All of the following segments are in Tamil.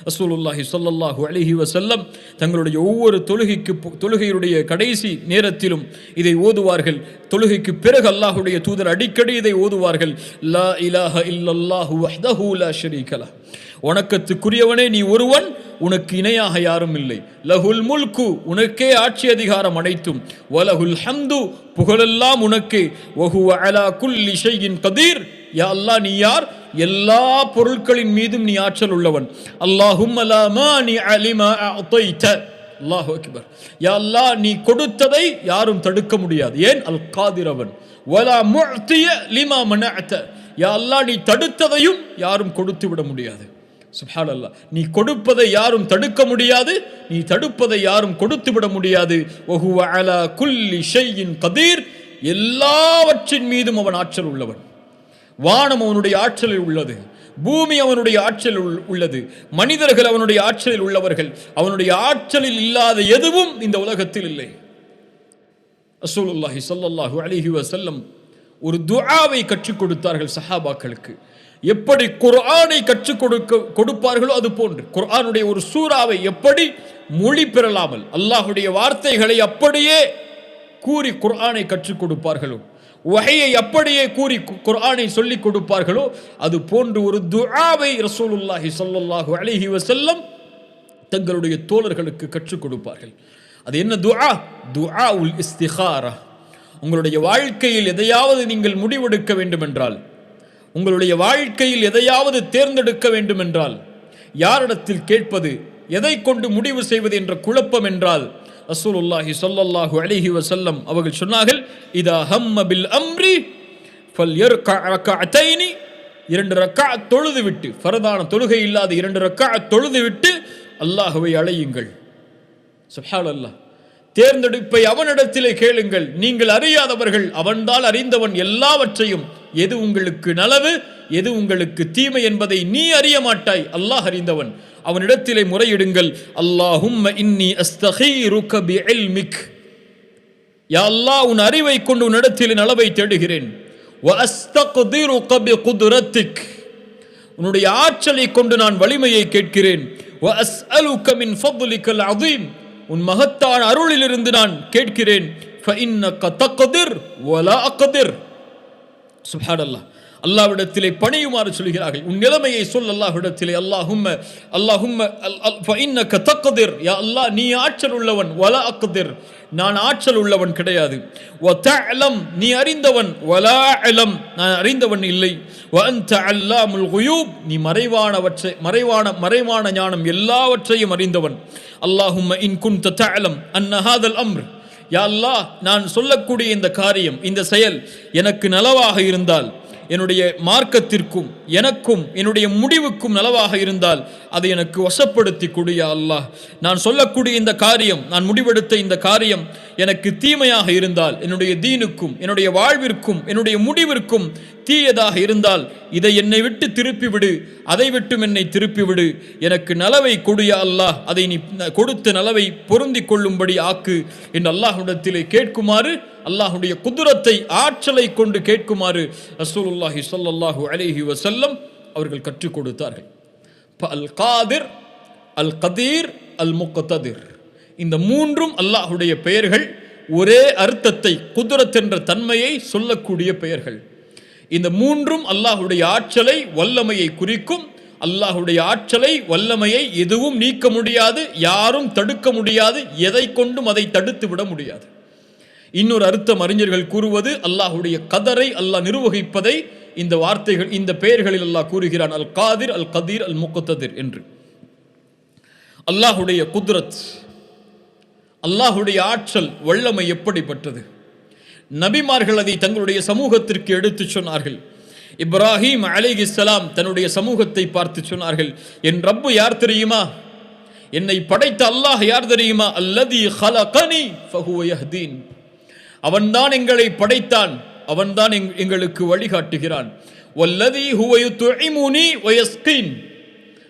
ரசூலுல்லாஹி ஸல்லல்லாஹு அலைஹி வஸல்லம் தங்களுடைய ஒவ்வொரு தொழுகையுடைய கடைசி நேரத்திலும் இதை ஓதுவார்கள். தொழுகைக்கு பிறகு அல்லாஹ்வுடைய தூதர் அடிக்கடி இதை ஓதுவார்கள். லா இலாஹ இல்லல்லாஹு வஹ்தஹு லா ஷரீக லஹ், வணக்கத்துக்குரியவனே நீ ஒருவன், உனக்கு இணையாக யாரும் இல்லை. லஹுல் முல்கு, உனக்கே ஆட்சி அதிகாரம் அனைத்தும். வலஹுல் ஹம்து, புகழெல்லாம் உனக்கே. வஹுவ அலா குல்லி ஷைஇன் கதீர், யா அல்லாஹ் நீ யார், எல்லா பொருட்களின் மீதும் நீ ஆற்றல் உள்ளவன். அல்லாஹும்ம லா மானிஅ லிமா அஅதைத, அல்லாஹு அக்பர். யா அல்லாஹ் நீ கொடுத்ததை யாரும் தடுக்க முடியாது. ஏன்? அல் காதிர் அவன். வலா முஅதிய லிமா மனஅத, யா அல்லாஹ் நீ தடுத்ததையும் யாரும் கொடுத்து விட முடியாது. சுப்ஹானல்லாஹ், நீ கொடுப்பதை யாரும் தடுக்க முடியாது, நீ தடுப்பதை யாரும் கொடுத்து விட முடியாது. வஹுவ அலா குல்லி ஷைஇன் கதீர், எல்லாவற்றின் மீதும் அவன் ஆற்றல் உள்ளவன். வானம் அவனுடைய ஆற்றலில் உள்ளது, பூமி அவனுடைய ஆற்றலில் உள்ளது, மனிதர்கள் அவனுடைய ஆற்றலில் உள்ளவர்கள். அவனுடைய ஆற்றலில் இல்லாத எதுவும் இந்த உலகத்தில் இல்லை. ரசூலுல்லாஹி ஸல்லல்லாஹு அலைஹி வஸல்லம் ஒரு துஆவை கற்றுக் கொடுத்தார்கள் சஹாபாக்களுக்கு. எப்படி குர்ஆனை கற்றுக் கொடுப்பார்களோ அது போன்று குர்ஆனுடைய ஒரு சூறாவை எப்படி மொழி பெறலாமல் அல்லாஹ்வுடைய வார்த்தைகளை அப்படியே கூறி குர்ஆனை கற்றுக் கொடுப்பார்களோ, வஹையை அப்படியே கூறி குர்ஆனை சொல்லிக் கொடுப்பார்களோ, அது போன்று ஒரு துஆவை ரசூலுல்லாஹி ஸல்லல்லாஹு அலைஹி வஸல்லம் தங்களுடைய தோழர்களுக்கு கற்றுக் கொடுப்பார்கள். அது என்ன துஆ? துஆஉல் இஸ்திகாரா. உங்களுடைய வாழ்க்கையில் எதையாவது நீங்கள் முடிவெடுக்க வேண்டும் என்றால், உங்களுடைய வாழ்க்கையில் எதையாவது தேர்ந்தெடுக்க வேண்டும் என்றால், யாரிடத்தில் கேட்பது, எதை கொண்டு முடிவு செய்வது என்ற குழப்பம் என்றால், ரசூலுல்லாஹி ஸல்லல்லாஹு அலைஹி வஸல்லம் அவர்கள் சொன்னார்கள், இதா ஹம்ம பில் அம்ரி ஃபல்யர்கஅ ரக்அத்தைனி, 2 ரக்அத் தொழுது விட்டு, ஃபர்தான தொழுகை இல்லாத 2 ரக்அத் தொழுது விட்டு அல்லாஹ்வை அழையுங்கள். சுப்ஹானல்லாஹ், தேர்ந்தெடுப்பை அவனிடத்திலே கேளுங்கள். நீங்கள் அறியாதவர்கள், அவன்தான் அறிந்தவன் எல்லாவற்றையும். எது உங்களுக்கு நலவு, எது உங்களுக்கு தீமை என்பதை நீ அறிய மாட்டாய், அல்லாஹ் அறிந்தவன். அவனிடத்திலே முறையிடுங்கள். அல்லாஹும்ம இன்னி அஸ்தகீருக பிஇல்மிக், யா அல்லாஹ் உன் அறிவை கொண்டு உன்னிடத்திலே நலவை தேடுகிறேன். வ அஸ்தக்திருக பிகுத்ரத்திக், உன்னுடைய ஆற்றலை கொண்டு நான் வலிமையை கேட்கிறேன். வ அஸ்அலுக மின் ஃபضلிகல் அஸீம், உன் மகத்தான அருளிலிருந்து நான் கேட்கிறேன். ஃபஇன்னக தக்திர் வலா அக்திர். சுப்ஹானல்லாஹ், அல்லாஹ்விடத்திலே பணியுமாறு சொல்கிறார்கள். உன் நிலைமையை சொல் அல்லாஹ்விடத்திலே. அல்லாஹும்ம ஃபஇன்னக தக்திர், யா அல்லாஹ் நீ ஆற்றல் உள்ளவன். வலா அக்திர், நான் ஆற்றல் உள்ளவன் கிடையாது. வ தஅலம், நீ அறிந்தவன். வலா அலம், நான் அறிந்தவன் இல்லை. வ அன்த அல்லாமுல் குயூப், நீ மறைவான ஞானம் எல்லாவற்றையும் அறிந்தவன். அல்லாஹும்ம இன் குன்த தஅலம் அன்ன ஹாதல் அம்ர், யா அல்லாஹ் நான் சொல்லக்கூடிய இந்த காரியம், இந்த செயல் எனக்கு நலவாக இருந்தால், என்னுடைய மார்க்கத்திற்கும் எனக்கும் என்னுடைய முடிவுக்கும் நலவாக இருந்தால் அதை எனக்கு வசப்படுத்தி கொடு யா அல்லாஹ். நான் சொல்லக்கூடிய இந்த காரியம், நான் முடிவெடுத்த இந்த காரியம் எனக்கு தீமையாக இருந்தால், என்னுடைய தீனுக்கும் என்னுடைய வாழ்விற்கும் என்னுடைய முடிவிற்கும் தீயதாக இருந்தால் இதை என்னை விட்டு திருப்பிவிடு, அதை விட்டும் என்னை திருப்பிவிடு. எனக்கு நலவை கொடு யா அல்லாஹ், அதை நீ கொடுத்த நலவை பொருந்தி கொள்ளும்படி ஆக்கு என்று அல்லாஹ்விடத்திலே கேட்குமாறு, அல்லாஹ்வுடைய குதுரத்தை ஆற்றலை கொண்டு கேட்குமாறு ரசூலுல்லாஹி ஸல்லல்லாஹு அலைஹி வஸல்லம் அவர்கள் கற்றுக் கொடுத்தார்கள். அல் காதிர், அல் கதீர், அல் முக்ததிர், இந்த மூன்றும் அல்லாஹ்வுடைய பெயர்கள். ஒரே அர்த்தத்தை, குதுரத் என்ற தன்மையை சொல்லக்கூடிய பெயர்கள். இந்த மூன்றும் அல்லாஹ்வுடைய ஆற்றலை வல்லமையை குறிக்கும். அல்லாஹ்வுடைய ஆற்றலை வல்லமையை எதுவும் நீக்க முடியாது, யாரும் தடுக்க முடியாது, எதை கொண்டும் அதை தடுத்து விட முடியாது. இன்னொரு அர்த்தம் அறிஞர்கள் கூறுவது, அல்லாஹ்வுடைய கதரை அல்லாஹ் நிர்வகிப்பதை இந்த வார்த்தைகள், இந்த பெயர்களில் அல்லாஹ் கூறுகிறான். அல் காதிர், அல் கதீர், அல் முக்ததிர் என்று. அல்லாஹ்வுடைய குத்ரத், அல்லாஹ்வுடைய ஆற்றல் வல்லமை எப்படிப்பட்டது? நபிமார்கள் அதை தங்களுடைய சமூகத்திற்கு எடுத்து சொன்னார்கள். இப்ராஹிம் அலைஹிஸ்ஸலாம் தன்னுடைய சமூகத்தை பார்த்து சொன்னார்கள், என் ரப்பு யார் தெரியுமா? என்னை படைத்த அல்லாஹ் யார் தெரியுமா? அல்லதி ஹலகனி ஃபஹுவ யஹ்தீன், அவன்தான் எங்களை படைத்தான், அவன்தான் எங்களுக்கு வழிகாட்டுகிறான். வல்லதி ஹுவ யுத்இமுனி வ யஸ்கீன்,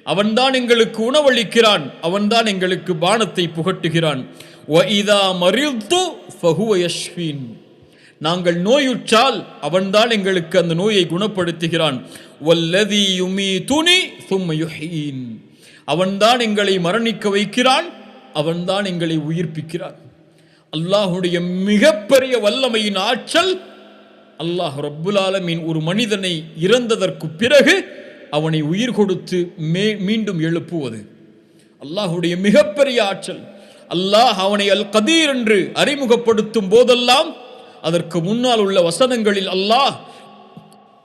அவன்தான் எங்களுக்கு உணவளிக்கிறான், அவன்தான் எங்களுக்கு பானத்தை புகட்டுகிறான். வ இதா மரிது ஃபஹுவ யஷ்ஃபீன், நாங்கள் நோயுற்றால் அவன்தான் எங்களுக்கு அந்த நோயை குணப்படுத்துகிறான். வல்லதி யுமீதுனி சும்ம யுஹீன், அவன்தான் எங்களை மரணிக்க வைக்கிறான், அவன்தான் எங்களை உயிர்ப்பிக்கிறான். அல்லாஹுடைய மிகப்பெரிய வல்லமையின் ஆற்றல். அல்லாஹ் ரப்புல் ஆலமீன் ஒரு மனிதனை இறந்ததற்கு பிறகு அவனை உயிர் கொடுத்து மீண்டும் எழுப்புவது அல்லாஹுடைய மிகப்பெரிய ஆற்றல். அல்லாஹ் அவனை அல் கதீர் என்று அறிமுகப்படுத்தும் போதெல்லாம் அதற்கு முன்னால் உள்ள வசனங்களில் அல்லாஹ்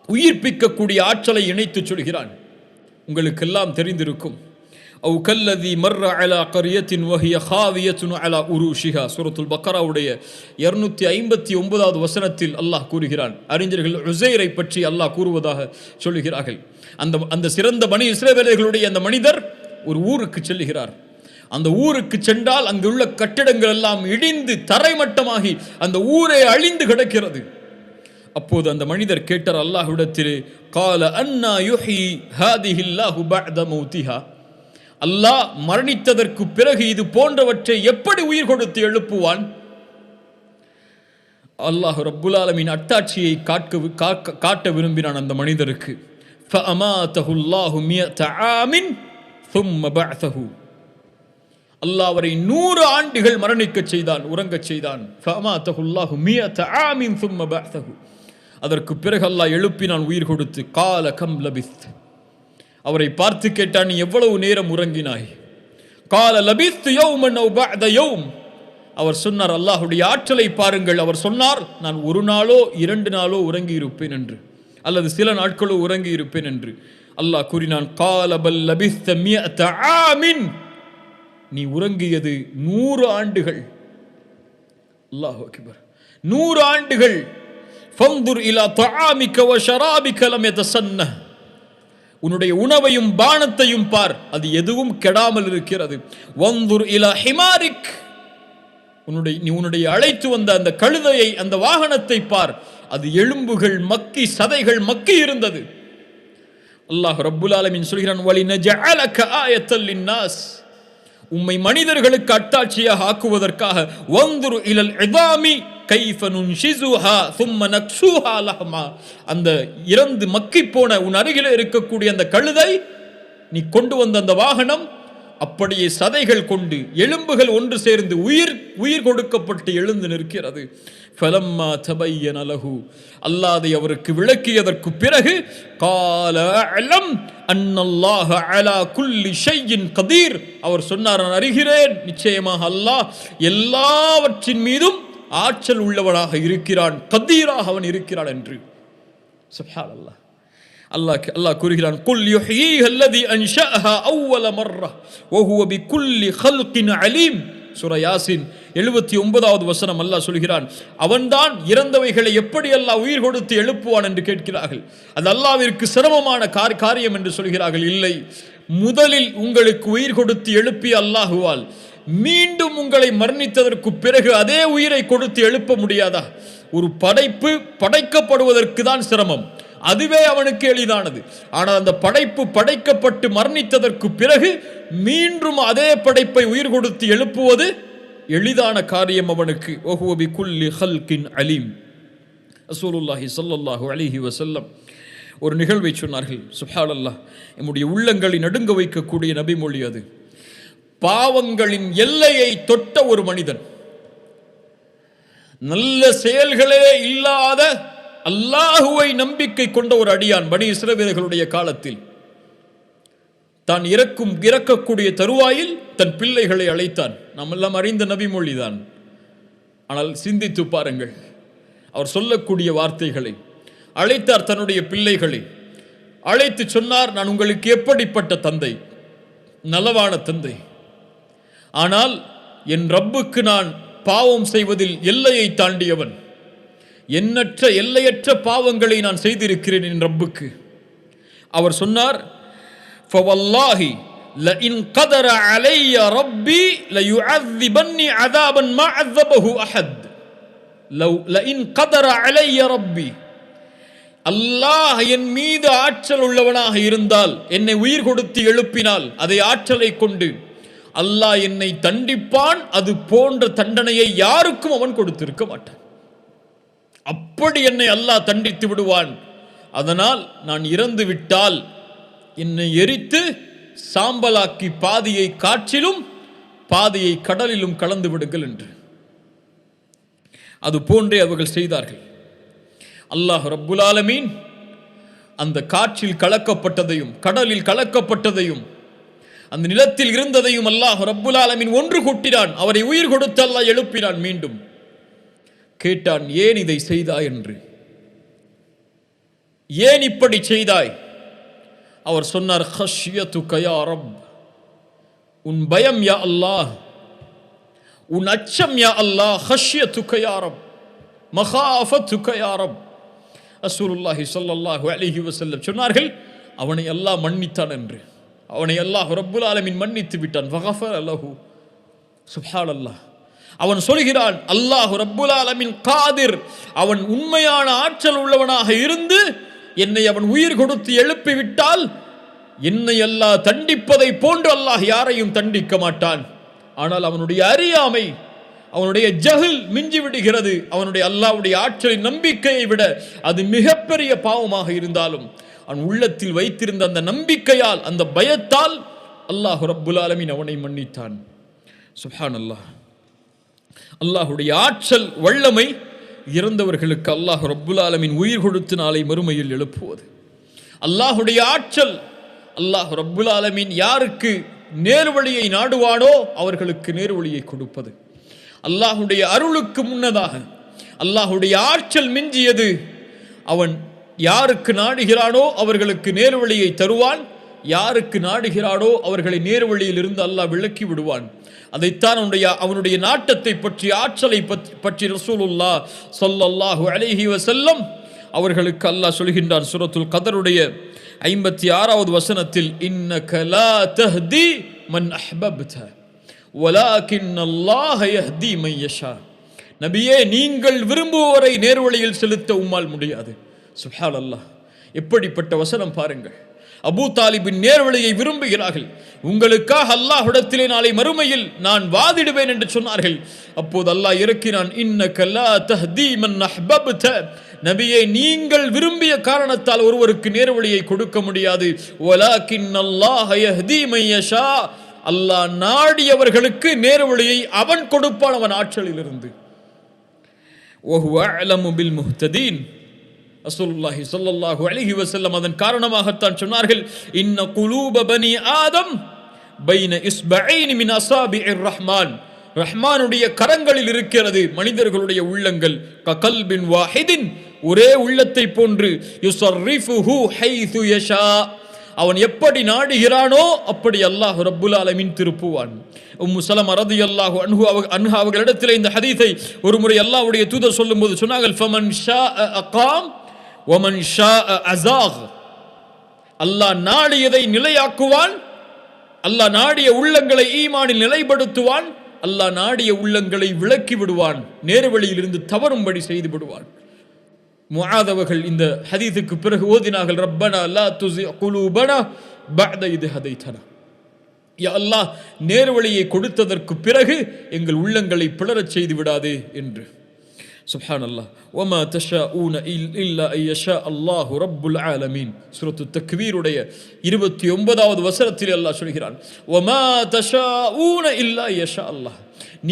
உயிர்ப்பிக்கக்கூடிய ஆற்றலை இணைத்து சொல்கிறான். உங்களுக்கெல்லாம் தெரிந்திருக்கும். அவு கல்லதி மர்ர அலா கரியத்தின் வஹிய ஹாவியத்துன் அலா உருஷிஹா, சூரத்துல் பக்கராவுடைய 259வது வசனத்தில் அல்லாஹ் கூறுகிறான். அறிஞர்கள் உஸைரை பற்றி அல்லாஹ் கூறுவதாக சொல்லுகிறார்கள். அந்த சிறந்த பனி இஸ்ரவேலர்களுடைய அந்த மனிதர் ஒரு ஊருக்கு செல்லுகிறார். அந்த ஊருக்கு சென்றால் அங்குள்ள கட்டிடங்கள் எல்லாம் இடிந்து தரைமட்டமாகி அந்த ஊரே அழிந்து கிடக்கிறது. அப்போது அந்த மனிதர் கேட்டார் அல்லாஹ்விடத்திலே, கால அன்னா யுஹி ஹாதிஹில்லாஹு பஅத மௌதிஹா, அல்லாஹ் மரணித்ததற்கு பிறகு இது போன்றவற்றை எப்படி உயிர் கொடுத்து எழுப்புவான்? அல்லாஹ் ரப்புல் ஆலமீன் அத்தாட்சியை காட்ட விரும்பினான் அந்த மனிதருக்கு. ஃபஅமாதஹுல்லாஹு மியத ஆமின் ثم بعثه, அல்லாஹ் அவரை 100 ஆண்டுகள் மரணிக்க செய்தான், உறங்கச் செய்தான். ஃபஅமாதஹுல்லாஹு மியத ஆமின் ثم بعثه, அதற்கு பிறகு அல்லாஹ் எழுப்பினான் உயிர் கொடுத்து. கால கம் லபிஸ்த், அவரை பார்த்து கேட்டான், நீ எவ்வளவு நேரம் உறங்கினாய்? கால லபிஸ்து யௌமன் அவ் பஅத யௌம், அவர் சொன்னார், அல்லாஹ்வுடைய ஆற்றலை பாருங்கள். அவர் சொன்னார், நான் 1 நாளோ 2 நாளோ உறங்கி இருப்பேன் என்று, அல்லது சில நாட்களோ உறங்கி இருப்பேன் என்று. அல்லாஹ் கூறினான், கால பல் லபிஸ்த மியத ஆமின், நீ உறங்கியது 100 ஆண்டுகள். அல்லாஹு அக்பர், 100 ஆண்டுகள். ஃபன்துர் இலா தஆமிக வ ஷராபிக லம் யதஸன்னஹ், உன்னுடைய உணவையும் பானத்தையும் பார், அது எதுவும் கெடாமல் இருக்கிறது. வன்துர் இலா ஹிமாரிக், உன்னுடைய அழைத்து வந்த அந்த கழுதையை, அந்த வாகனத்தை பார், அது எலும்புகள் மக்கி சதைகள் மக்கி இருந்தது. அல்லாஹ் ரப்புல் ஆலமீன் சொல்கிறான், வலினஜஅலக ஆயத்தல் லின்னாஸ், உம்மை மனிதர்களுக்கு அத்தாட்சியாக ஆக்குவதற்காக. வன்துர் இலல் இதாமி கைஃப நுன்ஷிஸுஹா ثم நக்ஸூஹா லஹமா, அந்த இறந்து மக்கி போன உன் அருகிலே இருக்கக்கூடிய அந்த கழுதை, நீ கொண்டு வந்த அந்த வாகனம் அப்படியே சதைகள் கொண்டு எலும்புகள் ஒன்று சேர்ந்து உயிர் கொடுக்கப்பட்டு எழுந்து நிற்கிறது. ஃபலம்மா தபய்யன லஹு, அல்லாஹ் அதை அவருக்கு விளக்கியதற்கு பிறகு, கால அலம் அன்னல்லாஹ அலா குல்லி ஷைஇன் கதீர், அவர் சொன்னார், நான் அறிகிறேன், நிச்சயமாக அல்லாஹ் எல்லாவற்றின் மீதும் ஆற்றல் உள்ளவனாக இருக்கிறான், கதீராக அவன் இருக்கிறான் என்று. சுப்ஹானல்லாஹ். அல்லாஹ் கூறுகிறான், குல் யுஹ்யீஹா அல்லதி அன்ஷஅஹா அவ்வல மர்ரா வ ஹுவ பிகுல்லி ஹல்கின் அலீம், சூரா யாசின் 79வது வசனம். அல்லாஹ் சொல்கிறான், அவன்தான் இறந்தவைகளை எப்படி அல்லாஹ் உயிர் கொடுத்து எழுப்புவான் என்று கேட்கிறார்கள். அது அல்லாஹ்விற்கு சிரமமான காரியம் என்று சொல்கிறார்கள். இல்லை, முதலில் உங்களுக்கு உயிர் கொடுத்து எழுப்பிய அல்லாஹுவால் மீண்டும் உங்களை மரணித்ததற்கு பிறகு அதே உயிரை கொடுத்து எழுப்ப முடியாதா? ஒரு படைப்பு படைக்கப்படுவதற்கு தான் சிரமம், அதுவே அவனுக்கு எளிதானது. ஆனால் அந்த படைப்பு படைக்கப்பட்டு மரணித்ததற்கு பிறகு மீண்டும் அதே படைப்பை உயிர் கொடுத்து எழுப்புவது எளிதான காரியம் அவனுக்கு. வஹுவ பிகுல்லி ஹல்கின் அலீம். ரசூலுல்லாஹி ஸல்லல்லாஹு அலைஹி வஸல்லம் ஒரு நிகழ்வை சொன்னார்கள். சுப்ஹானல்லாஹ், நம்முடைய உள்ளங்களை நடுங்க வைக்கக்கூடிய நபிமொழி அது. பாவங்களின் எல்லையை தொட்ட ஒரு மனிதன், நல்ல செயல்களே இல்லாத அல்லாஹுவை நம்பிக்கை கொண்ட ஒரு அடியான், பனி இஸ்ரவேலர்களுடைய காலத்தில் தான் இறக்கக்கூடிய தருவாயில் தன் பிள்ளைகளை அழைத்தான். நாம் எல்லாம் அறிந்த நபிமொழிதான். ஆனால் சிந்தித்து பாருங்கள், அவர் சொல்லக்கூடிய வார்த்தைகளை. அழைத்தார் தன்னுடைய பிள்ளைகளை அழைத்து சொன்னார், நான் உங்களுக்கு எப்படிப்பட்ட தந்தை? நலவான தந்தை. ஆனால் என் ரப்புக்கு நான் பாவம் செய்வதில் எல்லையை தாண்டியவன். எண்ணற்ற எல்லையற்ற பாவங்களை நான் செய்திருக்கிறேன் என் ரப்புக்கு. அவர் சொன்னார், ஃபவல்லாஹி லஇன் கதர அலைய ரப்பி லயுஅذிபன்னி அஸாபன் மா அஸபஹு அஹத். லஇன் கதர அலைய ரப்பி, அல்லாஹ் என் மீது ஆற்றல் உள்ளவனாக இருந்தால், என்னை உயிர் கொடுத்து எழுப்பினால், அதை ஆற்றலை கொண்டு அல்லாஹ் என்னை தண்டிப்பான். அது போன்ற தண்டனையை யாருக்கும் அவன் கொடுத்திருக்க மாட்டான். அப்படி என்னை அல்லாஹ் தண்டித்து விடுவான். அதனால் நான் இறந்து விட்டால் என்னை எரித்து சாம்பலாக்கி பாதியை காற்றிலும் பாதியை கடலிலும் கலந்து விடுங்கள் என்று. அது போன்றே அவர்கள் செய்தார்கள். அல்லாஹ் ரப்புல் ஆலமீன் அந்த காற்றில் கலக்கப்பட்டதையும் கடலில் கலக்கப்பட்டதையும் அந்த நிலத்தில் இருந்ததையும் அல்லாஹ் ரப்புல் ஆலமீன் ஒன்று கூட்டினான். அவரை உயிர் கொடுத்து அல்லாஹ் எழுப்பினான். மீண்டும் கேட்டான், ஏன் இதை செய்தாய் என்று, ஏன் இப்படி செய்தாய்? அவர் சொன்னார், ஹஷ்யதுக யா ரப், உன் பயம் யா அல்லாஹ், உன் அச்சம் யா அல்லாஹ், ஹஷ்யதுக யா ரப், மகாஃபதுக யா ரப். ரசூலுல்லாஹி ஸல்லல்லாஹு அலைஹி வஸல்லம் சொன்னார்கள், அவனை அல்லாஹ் மன்னித்தான் என்று. அவனை அல்லாஹ் ரப்புல் ஆலமீன் மன்னித்து விட்டான். வகஃபர லஹு. சுப்ஹானல்லாஹ். அவன் சொல்கிறான், அல்லாஹ் ரப்புல் ஆலமீன் காதிர், அவன் உண்மையான ஆற்றல் உள்ளவனாக இருந்து என்னை அவன் உயிர் கொடுத்து எழுப்பி விட்டால் என்னை அல்லாஹ் தண்டிப்பதை போன்று அல்லாஹ் யாரையும் தண்டிக்க மாட்டான். ஆனால் அவனுடைய அறியாமை, அவனுடைய ஜஹல் மிஞ்சி விடுகிறது. அவனுடைய அல்லாஹ்வுடைய ஆற்றலின் நம்பிக்கையை விட அது மிகப்பெரிய பாவமாக இருந்தாலும் அவன் உள்ளத்தில் வைத்திருந்த அந்த நம்பிக்கையால், அந்த பயத்தால் அல்லாஹ் ரப்புல் ஆலமீன் அவனை மன்னித்தான். சுப்ஹானல்லாஹ். அல்லாஹ்வுடைய ஆற்றல் வல்லமை இறந்தவர்களுக்கு அல்லாஹ் ரப்புல் ஆலமீன் உயிர் கொடுத்து நாளை மறுமையில் எழுப்புவது. அல்லாஹ்வுடைய ஆற்றல், அல்லாஹ் ரப்புல் ஆலமீன் யாருக்கு நேர்வழியை நாடுவானோ அவர்களுக்கு நேர்வழியை கொடுப்பது. அல்லாஹ்வுடைய அருளுக்கு முன்னதாக அல்லாஹ்வுடைய ஆற்றல் மிஞ்சியது. அவன் யாருக்கு நாடுகிறானோ அவர்களுக்கு நேர்வழியை தருவான், யாருக்கு நாடுகிறானோ அவர்களை நேர்வழியில் இருந்து அல்லாஹ் விலக்கி விடுவான். அதைத்தான் அவனுடைய நாட்டத்தை பற்றி, ஆற்றலை பற்றி ரசூலுல்லாஹ் ஸல்லல்லாஹு அலைஹி வஸல்லம் அவர்களுக்கு அல்லாஹ் சொல்கின்றான். சூரத்துல் கதருடைய 56வது வசனத்தில், இன்னக லா தஹ்தி மன் அஹ்பப்த வலாகின்னல்லாஹ யஹ்தி மன் யஷா. நபியே, நீங்கள் விரும்புவோரை நேர்வழியில் செலுத்த உம்மால் முடியாது. சுப்ஹானல்லாஹ். எப்படிப்பட்ட வசனம் பாருங்கள். அபூ தாலிபின் நேர்வழியை விரும்புகிறார்கள். உங்களுக்காக அல்லாஹ்விடத்திலே நாளை மறுமையில் நான் வாதிடுவேன் என்று சொன்னார்கள். அப்போது அல்லாஹ் இறக்கினான், இன்னக லா தஹ்தி மன் அஹ்பப்த. நபியே, நீங்கள் விரும்பிய காரணத்தால் ஒருவருக்கு நேர்வழியை கொடுக்க முடியாது. வலாகின்னல்லாஹ யஹ்தி மன் யஷா. அல்லாஹ் நாடியவர்களுக்கு நேர்வழியை அவன் கொடுப்பான், அவன் ஆற்றலில் இருந்து. வஹுவ அஅலமு பில் முஹ்ததீன். ரசூலுல்லாஹி ஸல்லல்லாஹு அலைஹி வஸல்லம் அதன் காரணமாகத்தான் சொன்னார்கள், இன்ன குலூப பனி ஆதம் பைன இஸ்பஐன் மின் அஸாபிஇர் ரஹ்மான். ரஹ்மானுடைய கரங்களில் இருக்கிறது மனிதர்களுடைய உள்ளங்கள். கல்பின் வாஹிதின், ஒரே உள்ளத்தை போன்று. யுஸர்ரிஃபுஹு ஹைது யஷா, அவன் எப்படி நாடுகிறானோ அப்படி அல்லாஹ் ரப்புல் ஆலமீன் திருப்புவான். உம்மு சலமா ரலியல்லாஹு அன்ஹா அவர்களிடத்தில் இந்த ஹதீஸை ஒருமுறை அல்லாஹ்வுடைய தூதர் சொல்லும்போது சொன்னார்கள், ஃபமன் ஷாஅ அகாம் வமன் ஷாஅ அஸாக். அல்லாஹ் நாடியதை நிலையாக்குவான், அல்லாஹ் நாடிய உள்ளங்களை ஈமானில் நிலைப்படுத்துவான், அல்லாஹ் நாடிய உள்ளங்களை விலக்கி விடுவான், நேர்வழியில் இருந்து தவறும்படி செய்து விடுவான். முஆத் அவர்கள் இந்த ஹதீஸுக்கு பிறகு ஓதினார்கள், ரப்பனா லா துஸி குலூபனா பஅத இத் ஹதைதனா. யா அல்லாஹ், நேர்வழியை கொடுத்ததற்கு பிறகு எங்கள் உள்ளங்களை பிளறச் செய்து விடாதே என்று. சுப்ஹானல்லாஹ். வமா தஷாஊன இல்லா ஐயஷா அல்லாஹு ரப்புல் ஆலமீன். சூரத்து தக்வீருடைய 29வது வசனத்தில் அல்லாஹ் சொல்கிறான், வமா தஷாஊன இல்லா ஐயஷா அல்லாஹ்.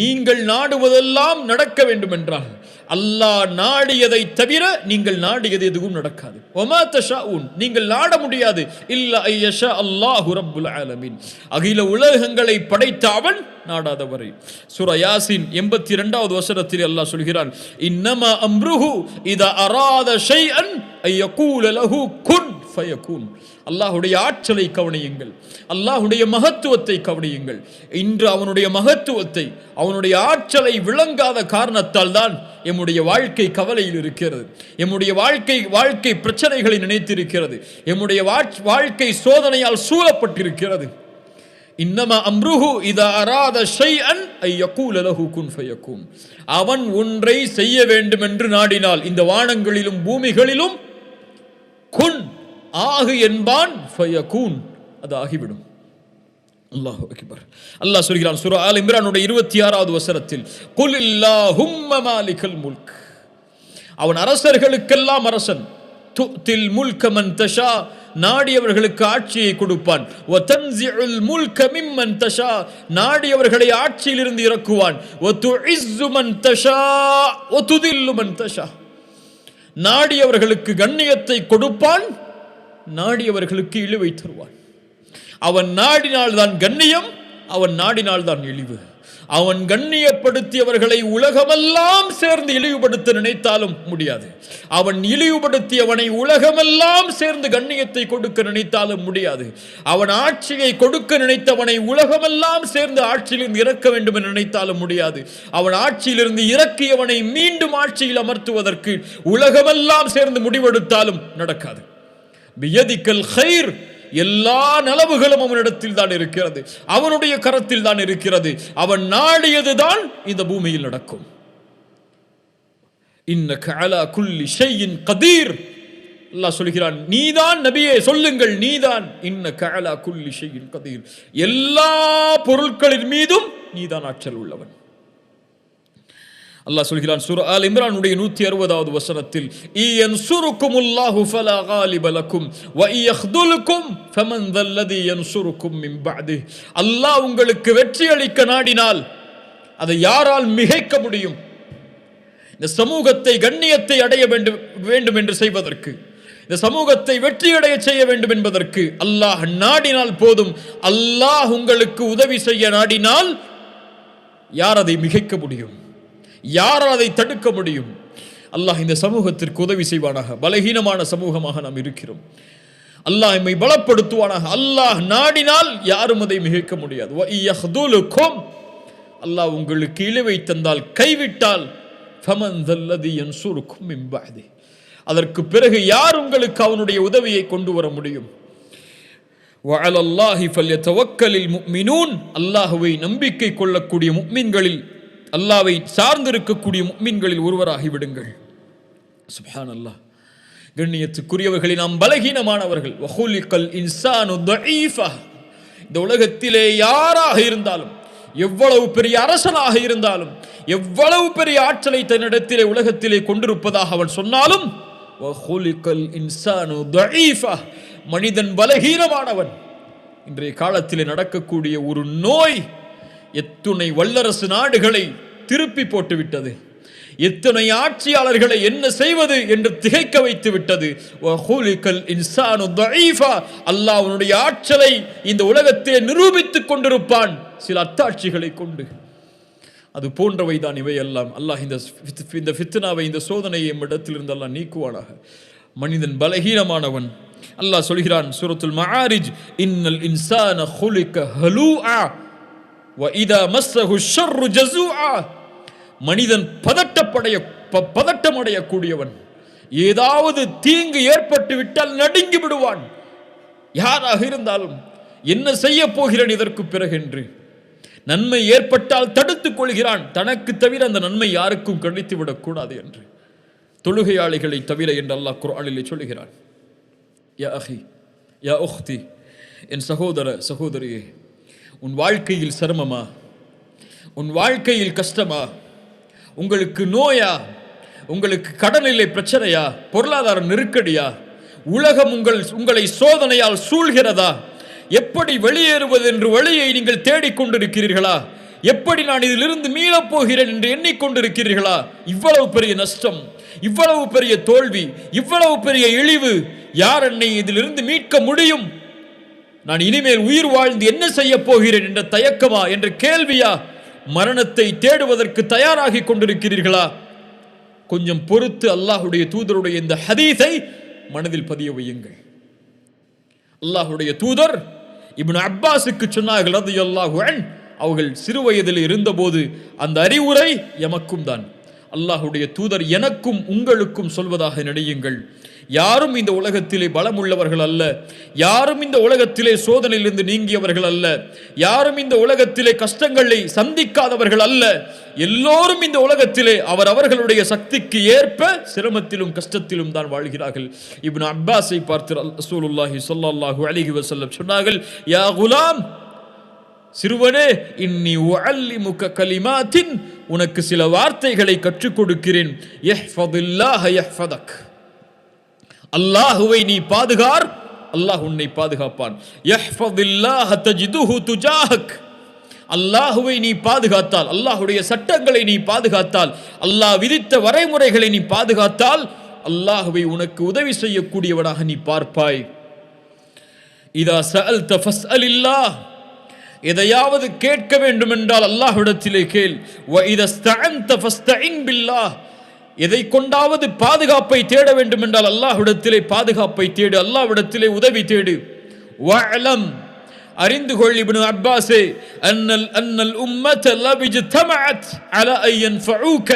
நீங்கள் நாடுவதெல்லாம் நடக்க வேண்டும் என்றால் அல்லாஹ் நாடியதை தவிர நீங்கள் நாடியது எதுவும் நடக்காது. வமா தஷாஊன், நீங்கள் நாட முடியாது. இல்லா ஐயஷா அல்லாஹு ரப்புல் ஆலமீன். அகில உலகங்களை படைத்த அவன் நாடாதவரை. சூரா யாசின் 82வது வசனத்தில் அல்லாஹ் சொல்கிறான், இன்னமா அம்ருஹு இதா அராத ஷைஅன் ஐயகூல லஹு குன் ஃபயகூன். அல்லாஹ்வுடைய ஆற்றலை கவனியுங்கள், அல்லாஹ்வுடைய மகத்துவத்தை கவனியுங்கள். இன்று அவனுடைய மகத்துவத்தை, அவனுடைய ஆற்றலை விளங்காத காரணத்தால் தான் எம்முடைய வாழ்க்கை கவலையில் இருக்கிறது, எம்முடைய வாழ்க்கை பிரச்சனைகளை நினைத்திருக்கிறது, எம்முடைய வாழ்க்கை சோதனையால் சூழப்பட்டிருக்கிறது. இன்னமா அம்ருஹு இதா அராத ஷைஅன் ஐயகூல லஹு குன் ஃபயகூன். அவன் ஒன்றை செய்ய வேண்டும் என்று நாடினால் இந்த வானங்களிலும் பூமிகளிலும் குன் ஆகு என்பான், ஃபயகூன், அது ஆகிவிடும். அல்லாஹு அக்பர். அல்லாஹ் சொல்கிறான் சூரா ஆல் இம்ரானுடைய 26வது வசனத்தில், குல் இல்லாஹும்ம மாலிகல் முல்க். அவன் அரசர்களுக்கெல்லாம் அரசன். துத்தில் முல்க மன் தஷா, நாடியவர்களுக்கு ஆட்சியை கொடுப்பான். வதன்சிஉல் முல்க மிம்மன் தஷா, நாடியவர்களை ஆட்சியிலிருந்து இறக்குவான். வதுஇஸ்ஸு மன் தஷா வதுதில்லு மன் தஷா, நாடியவர்களுக்கு கண்ணியத்தை கொடுப்பான், நாடியவர்களுக்கு இழிவை தருவான். அவன் நாடினால் தான் கண்ணியம், அவன் நாடினால் தான் இழிவு. அவன் கண்ணியப்படுத்தியவர்களை உலகமெல்லாம் சேர்ந்து இழிவுபடுத்த நினைத்தாலும் முடியாது. அவன் இழிவுபடுத்தியவனை உலகமெல்லாம் சேர்ந்து கண்ணியத்தை கொடுக்க நினைத்தாலும் முடியாது. அவன் ஆட்சியை கொடுக்க நினைத்தவனை உலகமெல்லாம் சேர்ந்து ஆட்சியிலிருந்து இறக்க வேண்டும் என்று நினைத்தாலும் முடியாது. அவன் ஆட்சியிலிருந்து இறக்கியவனை மீண்டும் ஆட்சியில் அமர்த்துவதற்கு உலகமெல்லாம் சேர்ந்து முடிவெடுத்தாலும் நடக்காது. பியதிக்கல் கைர், எல்லா நலவுகளும் அவனிடத்தில் தான் இருக்கிறது, அவனுடைய கரத்தில் தான் இருக்கிறது. அவன் நாடியதுதான் இந்த பூமியில் நடக்கும். இன்னக அலா குல்லி ஷைஇன் கதீர், அல்லாஹ் சொல்கிறான், நீதான் நபியே சொல்லுங்கள், நீதான் இன்னக அலா குல்லி ஷைஇன் கதீர், எல்லா பொருட்களின் மீதும் நீதான் ஆற்றல் உள்ளவன். அல்லாஹ் சொல்கிறான் சூரா ஆல் இம்ரானுடைய 160வது வசனத்தில், இயன்சுருக்குமுல்லாஹு ஃபலா காலிப லக்கும் வ இயக்துலுக்கும் ஃபமன் தல்லதி யன்சுருக்கும் மின் பஅதி, அல்லாஹ் உங்களுக்கு வெற்றி அளிக்க நாடினால் அதை யாரால் மிகைக்க முடியும்? இந்த சமூகத்தை கண்ணியத்தை அடைய வேண்டும் என்று செய்வதற்கு, இந்த சமூகத்தை வெற்றியடைய செய்ய வேண்டும் என்பதற்கு அல்லாஹ் நாடினால் போதும். அல்லாஹ் உங்களுக்கு உதவி செய்ய நாடினால் யார் அதை மிகைக்க முடியும்? யாரால் அதை தடுக்க முடியும்? அல்லாஹ் இந்த சமூகத்திற்கு உதவி செய்வானாக. பலகீனமான சமூகமாக நாம் இருக்கிறோம். அல்லாஹ் நம்மை பலப்படுத்துவானாக. அல்லாஹ் நாடினால் யாரும் அதை மிகைக்க முடியாது. அல்லாஹ் உங்களுக்கு இழிவை தந்தால், கைவிட்டால், அதற்கு பிறகு யார் உங்களுக்கு அவனுடைய உதவியை கொண்டு வர முடியும்? அல்லாஹ்வை நம்பிக்கை கொள்ளக்கூடிய முஃமின்களில், அல்லாஹ்வை சார்ந்திருக்கக்கூடிய முஃமின்களில் ஒருவராகி விடுங்கள். சுப்ஹானல்லாஹ். கண்ணியத்துக்குரியவர்களை, நாம் பலகீனமானவர்கள். வஹுலிகல் இன்சானு தஈஃபா, இந்த உலகத்திலே யாராக இருந்தாலும், எவ்வளவு பெரிய அரசனாக இருந்தாலும், எவ்வளவு பெரிய ஆற்றலை தன்னிடத்திலே உலகத்திலே கொண்டிருப்பதாக அவன் சொன்னாலும், வஹுலிகல் இன்சானு தஈஃபா, மனிதன் பலகீனமானவன். இன்றைய காலத்திலே நடக்கக்கூடிய ஒரு நோய் எத்துணை வல்லரசு நாடுகளை திருப்பி போட்டு விட்டது. எத்தனை ஆட்சியாளர்களை என்ன செய்வது என்று திகைக்க வைத்து விட்டது. அல்லாஹ் அவனுடைய ஆற்றலை இந்த உலகத்தை நிரூபித்துக் கொண்டிருப்பான் சில அத்தாட்சிகளை கொண்டு. அது போன்றவைதான் இவை எல்லாம். அல்லாஹ் இந்த ஃபித்னாவை, இந்த சோதனையை இடத்திலிருந்து அல்லாஹ் நீக்குவானாக. மனிதன் பலகீனமானவன். அல்லாஹ் சொல்கிறான் சூரத்துல் மஆரிஜ், இன்னல் இன்சான குலிக ஹலூஆ வ இதா மஸ்ஸஹு ஷர்ரு ஜஸூஆ, மனிதன் பதட்டமடையக்கூடியவன். ஏதாவது தீங்கு ஏற்பட்டு விட்டால் நடுங்கி விடுவான். யாராக இருந்தாலும் என்ன செய்ய போகிறேன் இதற்கு பிறகு என்று. நன்மை ஏற்பட்டால் தடுத்துக் கொள்கிறான், தனக்கு தவிர அந்த நன்மை யாருக்கும் கிடைத்து விடக்கூடாது என்று. தொழுகையாளிகளை தவிர என்று அல்லாஹ் குர்ஆனிலே சொல்கிறான். யா அஹி யா உக்தி, என் சகோதர சகோதரியே, உன் வாழ்க்கையில் சிரமமா, உன் வாழ்க்கையில் கஷ்டமா, உங்களுக்கு நோயா, உங்களுக்கு கடனிலை பிரச்சனையா, பொருளாதார நெருக்கடியா, உலகம் உங்களை சோதனையால் சூழ்கிறதா, எப்படி வெளியேறுவது என்று வழியை நீங்கள் தேடிக்கொண்டிருக்கிறீர்களா, எப்படி நான் இதிலிருந்து மீளப் போகிறேன் என்று எண்ணிக்கொண்டிருக்கிறீர்களா? இவ்வளவு பெரிய நஷ்டம், இவ்வளவு பெரிய தோல்வி, இவ்வளவு பெரிய இழிவு, யார் என்னை இதிலிருந்து மீட்க முடியும்? நான் இனிமேல் உயிர் வாழ்ந்து என்ன செய்ய போகிறேன் என்ற தயக்கமா, என்ற கேள்வியா? மரணத்தை தேடுவதற்கு தயாராகி கொண்டிருக்கிறீர்களா? கொஞ்சம் பொறுத்து அல்லாஹுடைய தூதருடைய இந்த ஹதீஸை மனதில் பதிய வையுங்கள். அல்லாஹுடைய தூதர் இப்னு அப்பாஸுக்கு சொன்னார்கள் ரலியல்லாஹு அன்ஹு, அவர்கள் சிறு வயதில் இருந்தபோது அந்த அறிவுரை எமக்கும் தான். அல்லாஹுடைய தூதர் எனக்கும் உங்களுக்கும் சொல்வதாக நினையுங்கள், யாரும் இந்த உலகத்திலே பலம் உள்ளவர்கள் அல்ல, யாரும் இந்த உலகத்திலே சோதனையிலிருந்து நீங்கியவர்கள் அல்ல, யாரும் இந்த உலகத்திலே கஷ்டங்களை சந்திக்காதவர்கள் அல்ல. எல்லோரும் இந்த உலகத்திலே அவர்களுடைய சக்திக்கு ஏற்ப சிரமத்திலும் கஷ்டத்திலும் தான் வாழ்கிறார்கள். இப்னு அப்பாஸை பார்த்து ரசூலுல்லாஹி ஸல்லல்லாஹு அலைஹி வஸல்லம் சொன்னார்கள், யா குலாம், சிறுவனே, இன்னி உஅல்லிமுக கலிமாத்தின், உனக்கு சில வார்த்தைகளை கற்றுக் கொடுக்கிறேன். யஹ்ஃபதில்லாஹ யஹ்ஃபதக், அல்லாஹுவை நீ பாதுகார், அல்லாஹ் உன்னை பாதுகாப்பான். யஹ்ஃபதில்லாஹ தஜிதுஹு துஜாஹக். அல்லாஹுவை நீ பாதுகாத்தால், அல்லாஹுடைய சட்டங்களை நீ பாதுகாத்தால், அல்லாஹ் விதித்த வரைமுறைகளை நீ பாதுகாத்தால், அல்லாஹுவை உனக்கு உதவி செய்யக்கூடியவனாக நீ பார்ப்பாய். இதா சஅல்த ஃபஸ்அலில்லாஹ். எதையாவது கேட்க வேண்டும் என்றால் அல்லாஹ்விடத்திலே கேள். வ இதா ஸ்தஅன்த ஃபஸ்தஇன் பில்லாஹ். எதை கொண்டாவது பாதுகாப்பை தேட வேண்டும் என்றால் அல்லாஹ்விடத்திலே பாதுகாப்பை தேடு, அல்லாஹ்விடத்திலே உதவி தேடு. வஅலம். அறிந்து கொள் இப்னு அப்பாஸே, அன்னல் உம்மத லவ் இஜ்தமஅத் அலா அன் யன்ஃபஊக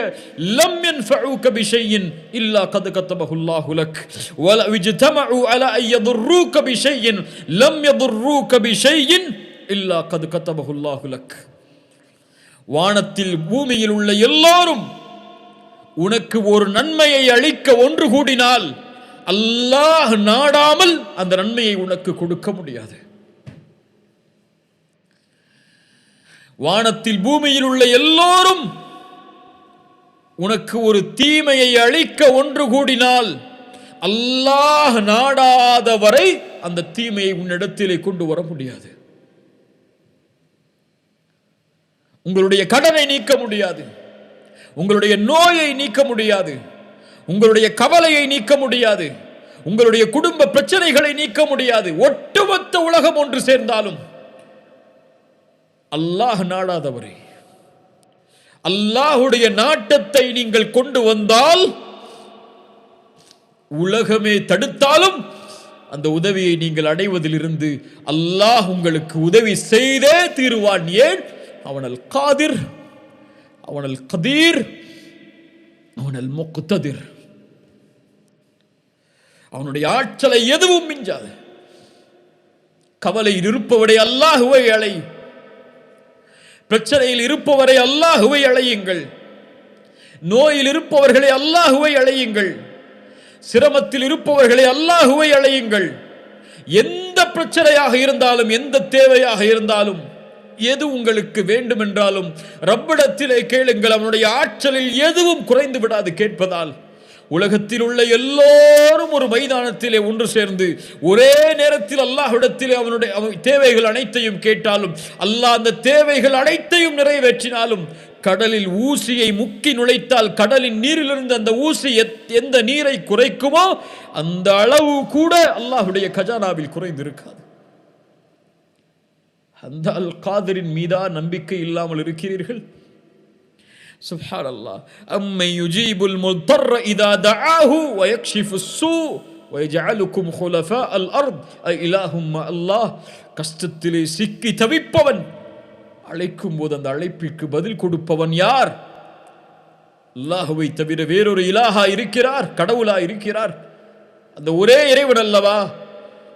லம் யன்ஃபஊக பிஷைஇன் இல்லா கத் கதபஹு அல்லாஹு லக் வ லவ் இஜ்தமஉ அலா அன் யதுர்ரூக பிஷைஇன் லம் யதுர்ரூக பிஷைஇன் இல்லா கத் கதபஹு அல்லாஹு லக். வானத்தில் பூமியில் உள்ள எல்லாரும் உனக்கு ஒரு நன்மையை அளிக்க ஒன்று கூடினால் அல்லாஹ் நாடாமல் அந்த நன்மையை உனக்கு கொடுக்க முடியாது. வானத்தில் பூமியில் உள்ள எல்லோரும் உனக்கு ஒரு தீமையை அளிக்க ஒன்று கூடினால் அல்லாஹ் நாடாத வரை அந்த தீமையை உன்னிடத்திலே கொண்டு வர முடியாது. உங்களுடைய கடனை நீக்க முடியாது, உங்களுடைய நோயை நீக்க முடியாது, உங்களுடைய கவலையை நீக்க முடியாது, உங்களுடைய குடும்ப பிரச்சனைகளை நீக்க முடியாது. ஒட்டுமொத்த உலகம் ஒன்று சேர்ந்தாலும் அல்லாஹ் நாடாதவரே, அல்லாஹுடைய நாட்டத்தை நீங்கள் கொண்டு வந்தால் உலகமே தடுத்தாலும் அந்த உதவியை நீங்கள் அடைவதிலிருந்து அல்லாஹ் உங்களுக்கு உதவி செய்தே தீருவான். ஏன்? அவனல் காதிர், அவனல் கதீர், அவனல் முக்ததிர். அவனுடைய ஆற்றலை எதுவும் மிஞ்சாது. கவலையில் இருப்பவரை அல்லாஹுவை அழை, பிரச்சனையில் இருப்பவரை அல்லாஹுவை அழையுங்கள், நோயில் இருப்பவர்களை அல்லாஹுவை அழையுங்கள், சிரமத்தில் இருப்பவர்களை அல்லாஹுவை அழையுங்கள். எந்த பிரச்சனையாக இருந்தாலும், எந்த தேவையாக இருந்தாலும், எது உங்களுக்கு வேண்டும் என்றாலும் ரப்பிடத்திலே கேளுங்கள். அவனுடைய ஆற்றலில் எதுவும் குறைந்து விடாது கேட்பதால். உலகத்தில் உள்ள எல்லோரும் ஒரு மைதானத்திலே ஒன்று சேர்ந்து ஒரே நேரத்தில் அல்லாஹ்விடத்திலே அவனுடைய தேவைகள் அனைத்தையும் கேட்டாலும், அல்லாஹ் அந்த தேவைகள் அனைத்தையும் நிறைவேற்றினாலும், கடலில் ஊசியை முக்கி நுழைத்தால் கடலின் நீரிலிருந்து அந்த ஊசி எந்த நீரை குறைக்குமோ அந்த அளவு கூட அல்லாஹ்வுடைய கஜானாவில் குறைந்திருக்காது. அந்த அல் காதிரின் மீதா நம்பிக்கை இல்லாமல் இருக்கிறீர்கள்? சுப்ஹானல்லாஹ். அம்மை யுஜீபுல் முத்தர்ர இதா தஆஹு வ யக்ஷிஃபுஸ் ஸூ வ யஜஅலுக்கும் ஹுலஃபாஅல் அர்த் இலாஹும் அல்லாஹ். கஷ்டத்திலே சிக்கி தவிப்பவன் அழைக்கும் போது அந்த அழைப்பிற்கு பதில் கொடுப்பவன் யார்? அல்லாஹ்வை தவிர வேறொரு இலாஹா இருக்கிறார்? கடவுளா இருக்கிறார்? அந்த ஒரே இறைவன் அல்லவா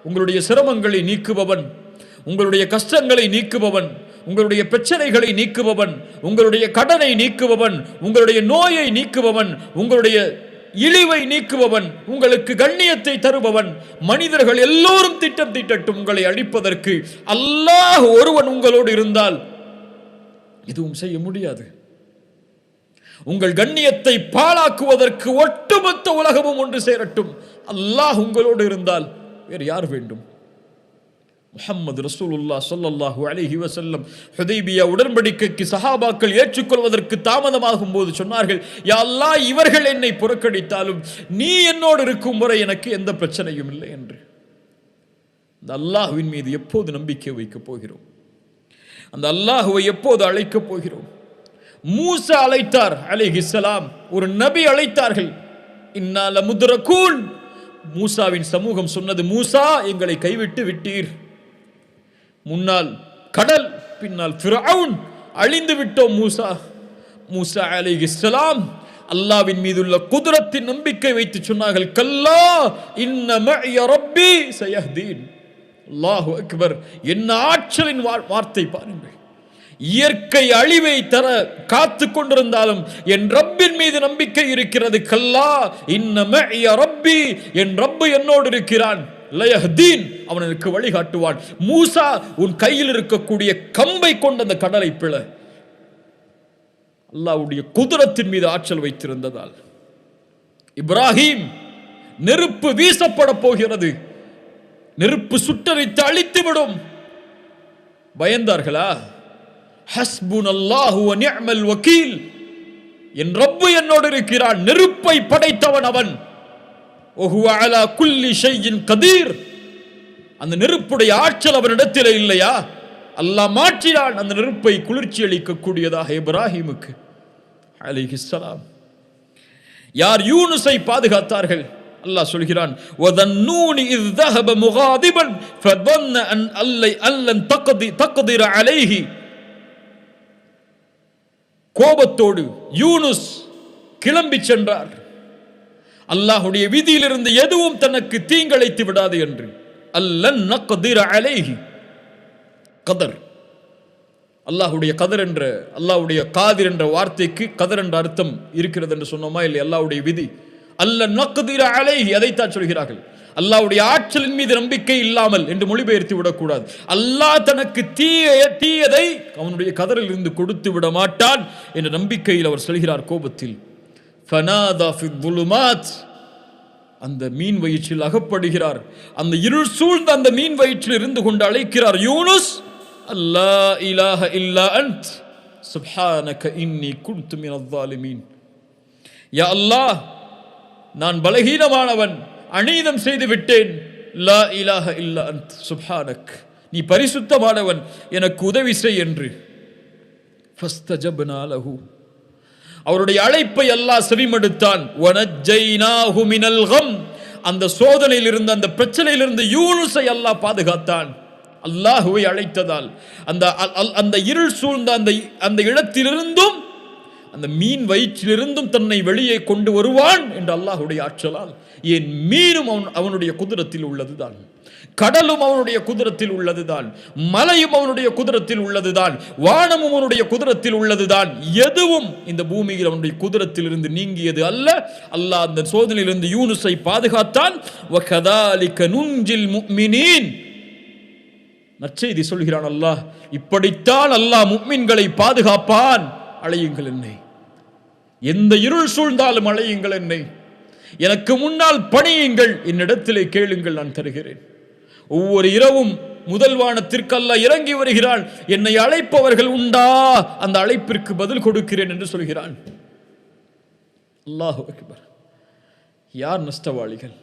உங்களுடைய சிரமங்களை நீக்குபவன், உங்களுடைய கஷ்டங்களை நீக்குபவன், உங்களுடைய பிரச்சனைகளை நீக்குபவன், உங்களுடைய கடனை நீக்குபவன், உங்களுடைய நோயை நீக்குபவன், உங்களுடைய இழிவை நீக்குபவன், உங்களுக்கு கண்ணியத்தை தருபவன். மனிதர்கள் எல்லோரும் திட்டம் தீட்டட்டும் உங்களை அழிப்பதற்கு, அல்லாஹ் ஒருவன் உங்களோடு இருந்தால் எதுவும் செய்ய முடியாது. உங்கள் கண்ணியத்தை பாழாக்குவதற்கு ஒட்டுமொத்த உலகமும் ஒன்று சேரட்டும், அல்லாஹ் உங்களோடு இருந்தால் வேறு யார் வேண்டும்? முஹம்மது ரசூலுல்லாஹ் ஸல்லல்லாஹு அலைஹி வஸல்லம் ஹுதைபியா உடன்படிக்கைக்கு சஹாபாக்கள் ஏற்றுக்கொள்வதற்கு தாமதமாகும் போது சொன்னார்கள், யா அல்லாஹ், இவர்கள் என்னை புறக்கணித்தாலும் நீ என்னோடு இருக்கும் வரை எனக்கு எந்த பிரச்சனையும் இல்லை என்று. அந்த அல்லாஹ்வின் மீது எப்போது நம்பிக்கை வைக்கப் போகிறோம்? அந்த அல்லாஹ்வை எப்போது அழைக்கப் போகிறோம்? மூசா அழைத்தார் அலைஹிஸ்ஸலாம், ஒரு நபி அழைத்தார்கள். இன்னா லமுத்ரகூன். மூசாவின் சமூகம் சொன்னது, மூசா எங்களை கைவிட்டு விட்டீர். முன்னால் கடல், பின்னால் ஃபிரௌன், அழிந்து விட்டோம் மூசா. மூசா அலைஹிஸ்ஸலாம் அல்லாஹ்வின் மீதுள்ள குத்ரத்தின் நம்பிக்கை வைத்து சொன்னார்கள், கல்லா இன்ன மஇய ரப்பி சயஹ்தீன். அல்லாஹு அக்பர். என்ன ஆற்றலின் வார்த்தை பாருங்கள். இயற்கை அழிவை தர காத்து கொண்டிருந்தாலும் என் ரப்பின் மீது நம்பிக்கை இருக்கிறது. கல்லா இன்ன மஇய ரப்பி, என் ரப்பு என்னோடு இருக்கிறான். லயஹ்தீன், அவன் எனக்கு வழிகாட்டுவான். மூசா, உன் கையில் இருக்கக்கூடிய கம்பை கொண்டு அந்த கடலை பிள. அல்லாஹ்வுடைய குத்ரத்தின் மீது ஆற்றல் வைத்திருந்ததால். இப்ராஹிம், நெருப்பு வீசப்பட போகிறது, நெருப்பு சுட்டரித்து அழித்துவிடும். பயந்தார்களா? ஹஸ்புனல்லாஹு வ நிஅமல் வக்கீல், என் ரப்பு என்னோடு இருக்கிறான், நெருப்பை படைத்தவன் அவன். வஹுவ அலா குல்லி ஷைஇன் கதீர், அந்த நெருப்புடைய ஆற்றல் அவனிடத்தில் இல்லையா? அல்லாஹ் மாற்றினான் அந்த நெருப்பை குளிர்ச்சி அளிக்கக்கூடியதாக இப்ராஹிமுக்கு அலைஹிஸ்ஸலாம். யார் யூனுஸை பாதுகாத்தார்கள்? அல்லாஹ் சொல்கிறான், வதன்னூனி இஸ் ذهب مغاضبا فظن ان لن تقدر عليه. கோபத்தோடு யூனுஸ் கிளம்பி சென்றார். அல்லாஹ்வுடைய விதியிலிருந்து எதுவும் தனக்கு தீங்கிழைத்து விடாது என்று. அல்லன் நக்திர அலைஹி, கதர், அல்லாஹ்வுடைய கதர் என்ற, அல்லாஹ்வுடைய காதிர் என்ற வார்த்தைக்கு கதர் என்ற அர்த்தம் இருக்கிறது என்று சொன்னோமா இல்லை? அல்லாஹ்வுடைய விதி. அல்ல நக்திர அலைஹி, அதைத்தான் சொல்கிறார்கள். அல்லாஹ்வுடைய ஆற்றலின் மீது நம்பிக்கை இல்லாமல் என்று மொழிபெயர்த்து விடக்கூடாது. அல்லாஹ் தனக்கு தீயதை அவனுடைய கதரில் இருந்து கொடுத்து விட மாட்டான் என்ற நம்பிக்கையில் அவர் சொல்கிறார் கோபத்தில். ஃபனாதா ஃபி ظுலுமாத், அந்த மீன் வயிற்றில் அகப்படுகிறார். அந்த இருள் சூழ்ந்த அந்த மீன் வயிற்றில் இருந்து கொண்டு அழைக்கிறார், யூனுஸ், அல்லா இலாஹ இல்லா அன்த் சுப்ஹானக இன்னி குன்து மினல் ஸாலிமீன். யா அல்லாஹ், நான் பலகீனமானவன், அநீதம் செய்து விட்டேன். லா இலாஹ இல்லா அன்த் சுப்ஹானக், நீ பரிசுத்தமானவன், எனக்கு உதவி செய் என்று. ஃபஸ்தஜப்னா லஹு, அவருடைய அழைப்பை அல்லாஹ் செவிமடுத்தான். வனஜ்ஜைனாஹு மினல் கம், அந்த சோதனையில் இருந்த, அந்த பிரச்சனையில் இருந்து யூனுஸை அல்லாஹ் பாதுகாத்தான். அல்லாஹ்வை அழைத்ததால் அந்த இருள் சூழ்ந்த அந்த இடத்திலிருந்தும், அந்த மீன் வயிற்றிலிருந்தும் தன்னை வெளியே கொண்டு வருவான் என்று அல்லாஹ்வுடைய ஆற்றலால். ஏன் மீனும் அவனுடைய குதிரத்தில் உள்ளதுதான், கடலும் அவனுடைய குதிரத்தில் உள்ளதுதான், மலையும் அவனுடைய குதிரத்தில் உள்ளதுதான், வானமும் அவனுடைய குதிரத்தில் உள்ளதுதான். எதுவும் இந்த பூமியில் அவனுடைய குதிரத்தில் இருந்து நீங்கியது அல்ல. அல்லாஹ் அந்த சோதனையிலிருந்து யூனுஸை பாதுகாத்தான். வகதாலிக நுஞ்சில் முஃமினீன், நற்செய்தி சொல்கிறான் அல்லாஹ், இப்படித்தான் அல்லாஹ் முஃமின்களை பாதுகாப்பான். அழையுங்கள் என்னை, எந்த இருள் சூழ்ந்தாலும் அழையுங்கள் என்னை, எனக்கு முன்னால் பணியுங்கள், என்னிடத்திலே கேளுங்கள், நான் தருகிறேன். ஒவ்வொரு இரவும் முதல் வானத்திற்கு அல்லாஹ் இறங்கி வருகிறான். என்னை அழைப்பவர்கள் உண்டா, அந்த அழைப்பிற்கு பதில் கொடுக்கிறேன் என்று சொல்கிறான். அல்லாஹு அக்பர். யார் நஷ்டவாளிகள்?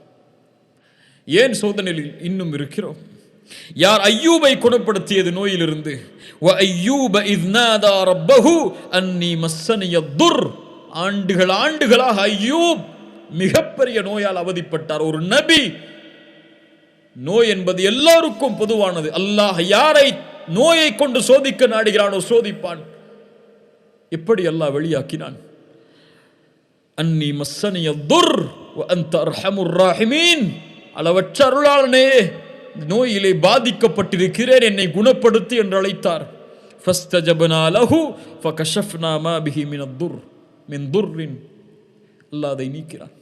ஏன் சோதனையில் இன்னும் இருக்கிறோம்? யார் ஐயூபை குணப்படுத்தியது நோயிலிருந்து? வ ஐயூப இஸ் நாதா ரப்பஹு அன்னி மஸ்ஸனிய துர், ஆண்டுகளாக ஐயூப் மிகப்பெரிய நோயால் அவதிப்பட்டார். ஒரு நபி. நோய் என்பது எல்லாருக்கும் பொதுவானது. அல்லாஹ் யாரை நோயை கொண்டு சோதிக்க நாடுகிறானோ சோதிப்பான். எப்படி அல்லாஹ் வெளியாக்கினான்? அன்னி மஸ்ஸனிய துர் வ அன்த அர்ஹமுர் ராஹிமீன், அளவற்ற அருளாளனே, நோயிலே பாதிக்கப்பட்டிருக்கிறேன், என்னை குணப்படுத்தி என்று அழைத்தார். ஃபஸ்தஜப்னா லஹு ஃபகஷஃப்னா மா பிஹி மின் துர்ரின், அல்லாஹ் அதை நீக்கிறான்.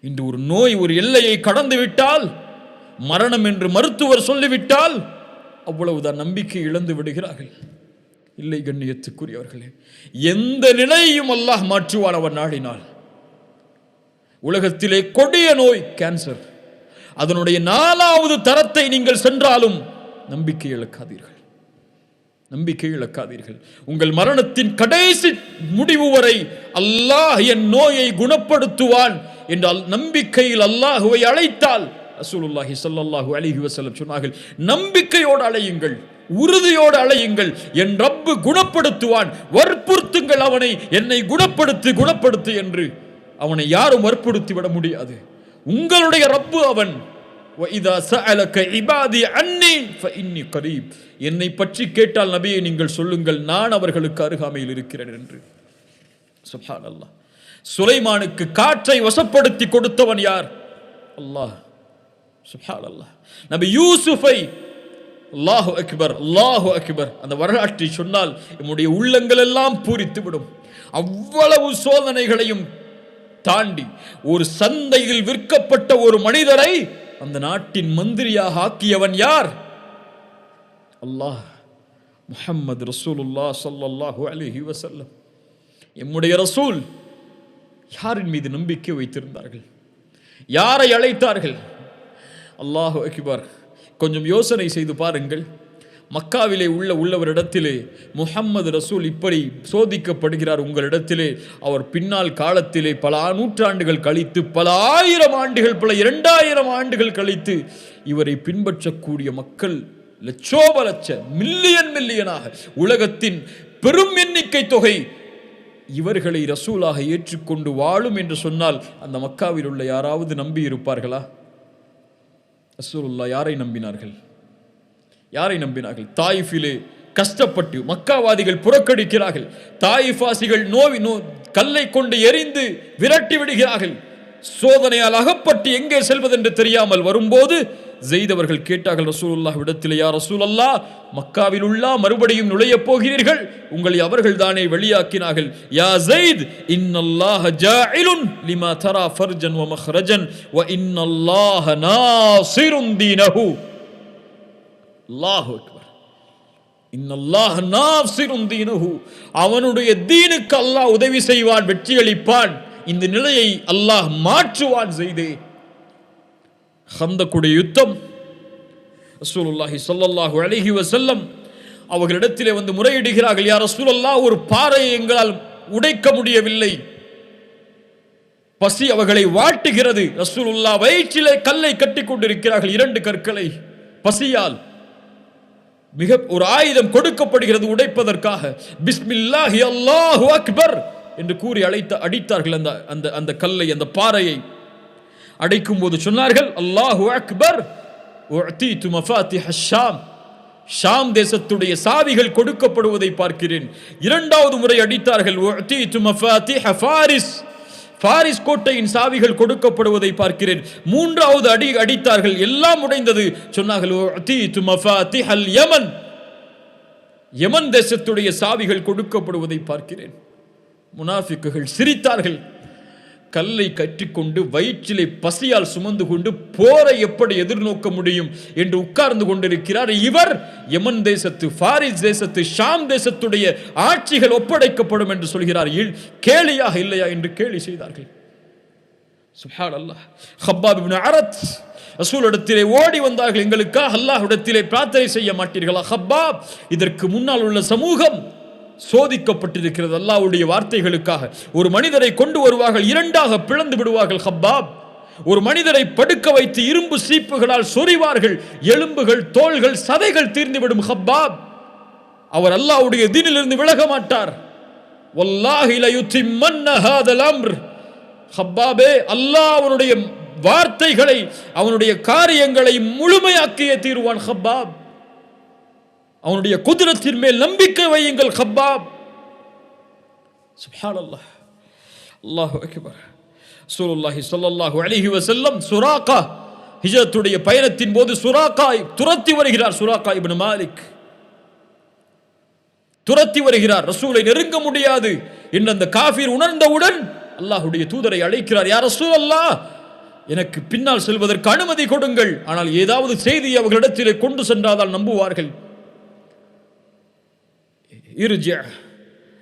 இன்று ஒரு நோய் ஒரு எல்லையை கடந்து விட்டால், மரணம் என்று மருத்துவர் சொல்லிவிட்டால், அவ்வளவுதான், நம்பிக்கை இழந்து விடுகிறார்கள். இல்லை கண்ணியத்துக்குரியவர்களே, எந்த நிலையையும் அல்லாஹ் மாற்றுவான் அவன் நாடினால். உலகத்திலே கொடிய நோய் கேன்சர், அதனுடைய 4வது தரத்தை நீங்கள் சென்றாலும் நம்பிக்கை இழக்காதீர்கள், நம்பிக்கை இழக்காதீர்கள். உங்கள் மரணத்தின் கடைசி முடிவு வரை அல்லாஹ் என் நோயை குணப்படுத்துவான் என்றால் நம்பிக்கையில் அல்லாஹுவை அழைத்தால், ரசூலுல்லாஹி ஸல்லல்லாஹு அலைஹி வஸல்லம் சொன்னார்கள், நம்பிக்கையோடு அழையுங்கள், உறுதியோடு அழையுங்கள், என் ரப்பு குணப்படுத்துவான். வற்புறுத்துங்கள் அவனை, என்னை குணப்படுத்து என்று. அவனை யாரும் வற்புறுத்தி விட முடியாது. உங்களுடைய ரப்பு அவன். وَإِذَا سَأَلَكَ عِبَادِي عَنِّي فَإِنِّي قَرِيبٌ, என்னை பற்றி கேட்டால் நபியே நீங்கள் சொல்லுங்கள், நான் அவர்களுக்கு அருகாமையில் இருக்கிறேன் என்று. சுப்ஹானல்லாஹ். சுலைமானுக்கு காற்றை வசப்படுத்தி கொடுத்தவன் யார்? அல்லாஹ். சுப்ஹானல்லாஹ். நபி யூசுஃபை, அல்லாஹு அக்பர், அல்லாஹு அக்பர், அந்த வரலாற்றை சொன்னால் நம்முடைய உள்ளங்கள் எல்லாம் பூரித்துவிடும். அவ்வளவு சோதனைகளையும் தாண்டி ஒரு சந்தையில் விற்கப்பட்ட ஒரு மனிதரை அந்த நாட்டின் மந்திரியாக ஆக்கியவன் யார்? அல்லாஹ். முஹம்மது ரசூலுல்லாஹ் ஸல்லல்லாஹு அலைஹி வஸல்லம், எம்முடைய ரசூல் யாரின் மீது நம்பிக்கை வைத்திருந்தார்கள்? யாரை அழைத்தார்கள்? அல்லாஹு அக்பர். கொஞ்சம் யோசனை செய்து பாருங்கள். மக்காவிலே உள்ளவரிடத்திலே முஹம்மது ரசூல் இப்படி சோதிக்கப்படுகிறார் உங்களிடத்திலே. அவர் பின்னால் காலத்திலே பல நூற்றாண்டுகள் கழித்து, பல 1000 ஆண்டுகள், பல 2000 ஆண்டுகள் கழித்து இவரை பின்பற்றக்கூடிய மக்கள் லட்சோப லட்ச மில்லியனாக உலகத்தின் பெரும் எண்ணிக்கை தொகை இவர்களை ரசூலாக ஏற்றுக்கொண்டு வாழும் என்று சொன்னால் அந்த மக்காவில் உள்ள யாராவது நம்பி இருப்பார்களா? ரசூலுல்லாஹ் யாரை நம்பினார்கள்? யாரை நம்பினார்கள்? தாயிஃபிலே கஷ்டப்பட்டு மக்காவாதிகள் புறக்கணிக்கிறார்கள். தாயிஃபாசிகள் கல்லை கொண்டு எரிந்து விரட்டி விடுகிறார்கள். சோதனையால் அகப்பட்டு எங்கே செல்வதென்று தெரியாமல் வரும்போது ஸெய்த் அவர்கள் கேட்டார்கள் ரசூலுல்லாஹ் இடத்திலே, யா ரசூலல்லாஹ், மக்காவில் உள்ள மறுபடியும் நுழைய போகிறீர்கள், உங்களை அவர்கள் தானே வெளியாக்கினார்கள். யா ஸெய்த், இன்னல்லாஹ ஜாஇலுன் லிமா தரா ஃபர்ஜன் வ மக்ரஜன் வ இன்னல்லாஹ நாஸிருன் தீனஹு. அல்லாஹு அக்பர். இன்னல்லாஹ நாஸிருன் தீனஹு. அவனுடைய தீனுக்கு அல்லாஹ் உதவி செய்வான், வெற்றி அளிப்பான். இந்த நிலையை அல்லாஹ் மாற்றுவான். ஸெய்தே, ஹந்தக்குடைய யுத்தம், ரசூலுல்லாஹி ஸல்லல்லாஹு அலைஹி வஸல்லம் அவர்களிடத்திலே வந்து முறையிடுகிறார்கள். யா ரசூலல்லாஹ், ஒரு பாறையை எங்களால் உடைக்க முடியவில்லை, பசி அவர்களை வாட்டுகிறது. ரசூலுல்லாஹ் வயிற்றிலே கல்லை கட்டிக் கொண்டிருக்கிறார்கள், 2 கற்களை. பசியால் மிக ஒரு ஆயுதம் கொடுக்கப்படுகிறது உடைப்பதற்காக. பிஸ்மில்லாஹி அல்லாஹு அக்பர் என்று கூறி அடித்தார்கள் அந்த கல்லை, அந்த பாறையை. அடைக்கும் போது சொன்னார்கள், அல்லாஹு அக்பர், உஅதீது மஃபாத்திஹ ஷாம், ஷாம் தேசத்துடைய சாவிகள் கொடுக்கப்படுவதை பார்க்கிறேன். 2வது முறை அடித்தார்கள், உஅதீது மஃபாத்திஹ ஃபாரிஸ், பாரிஸ் கோட்டையின் சாவிகள் கொடுக்கப்படுவதை பார்க்கிறேன். 3வது அடித்தார்கள், எல்லாம் உடைந்தது. சொன்னார்கள், உஅதீது மஃபாத்திஹல் யமன், யமன் தேசத்துடைய சாவிகள் கொடுக்கப்படுவதை பார்க்கிறேன். முனாஃபிக்குகள் சிரித்தார்கள். கல்லை கற்றிக்கொண்டு வயிற்றிலே பசியால் சுமந்து கொண்டு போரை எப்படி எதிர்நோக்க முடியும் என்று உட்கார்ந்து கொண்டிருக்கிறார் இவர். யமன் தேசத்து, பாரிஸ் தேசத்து, ஷாம் தேசத்துடைய ஆட்சிகள் ஒப்படைக்கப்படும் என்று சொல்கிறார். கேலியாக இல்லையா என்று கேலி செய்தார்கள். சுப்ஹானல்லாஹ். ஹப்பாப் இப்னு அரத் ரசூலிடத்திலே ஓடி வந்தார்கள், எங்களுக்காக அல்லாஹ்விடத்திலே பிரார்த்தனை செய்ய மாட்டீர்களா? ஹப்பாப், இதற்கு முன்னால் உள்ள சமூகம் சோதிக்கப்பட்டிருக்கிறது அல்லாஹ்வுடைய வார்த்தைகளுக்காக. ஒரு மனிதரை கொண்டு வருவார்கள், 2ஆக பிளந்து விடுவார்கள். ஹப்பாப், ஒரு மனிதரை படுக்க வைத்து இரும்பு சீப்புகளால் சொறிவார்கள், எலும்புகள், தோள்கள், சதைகள் தீர்ந்துவிடும். ஹப்பாப், அவர் அல்லாஹ்வுடைய தீனிலிருந்து விலக மாட்டார். வல்லாஹி லயுத்திம்மன்ன ஹாதல் அம்ர். ஹப்பாபே, அல்லாஹ் அவனுடைய வார்த்தைகளை, அவனுடைய காரியங்களை முழுமையாக்கியே தீருவான். ஹப்பாப், அவனுடைய குதிரத்தின் மேல் நம்பிக்கை வையுங்கள். ஹப்பாப், சுப்ஹானல்லாஹ், அல்லாஹு அக்பர். ரசூலுல்லாஹி ஸல்லல்லாஹு அலைஹி வஸல்லம் சுராகா ஹிஜ்ரத்துடைய பயணத்தின் போது சுராகா துரத்தி வருகிறார். சுராகா இப்னு மாலிக் துரத்தி வருகிறார். ரசூலை நெருங்க முடியாது என்று அந்த காஃபிர் உணர்ந்தவுடன் அல்லாஹ்வுடைய தூதரை அழைக்கிறார். யா ரசூலல்லாஹ், எனக்கு பின்னால் செல்வதற்கு அனுமதி கொடுங்கள், ஆனால் ஏதாவது செய்தியை அவர்களிடத்திலே கொண்டு சென்றால் நம்புவார்கள். இர்ஜி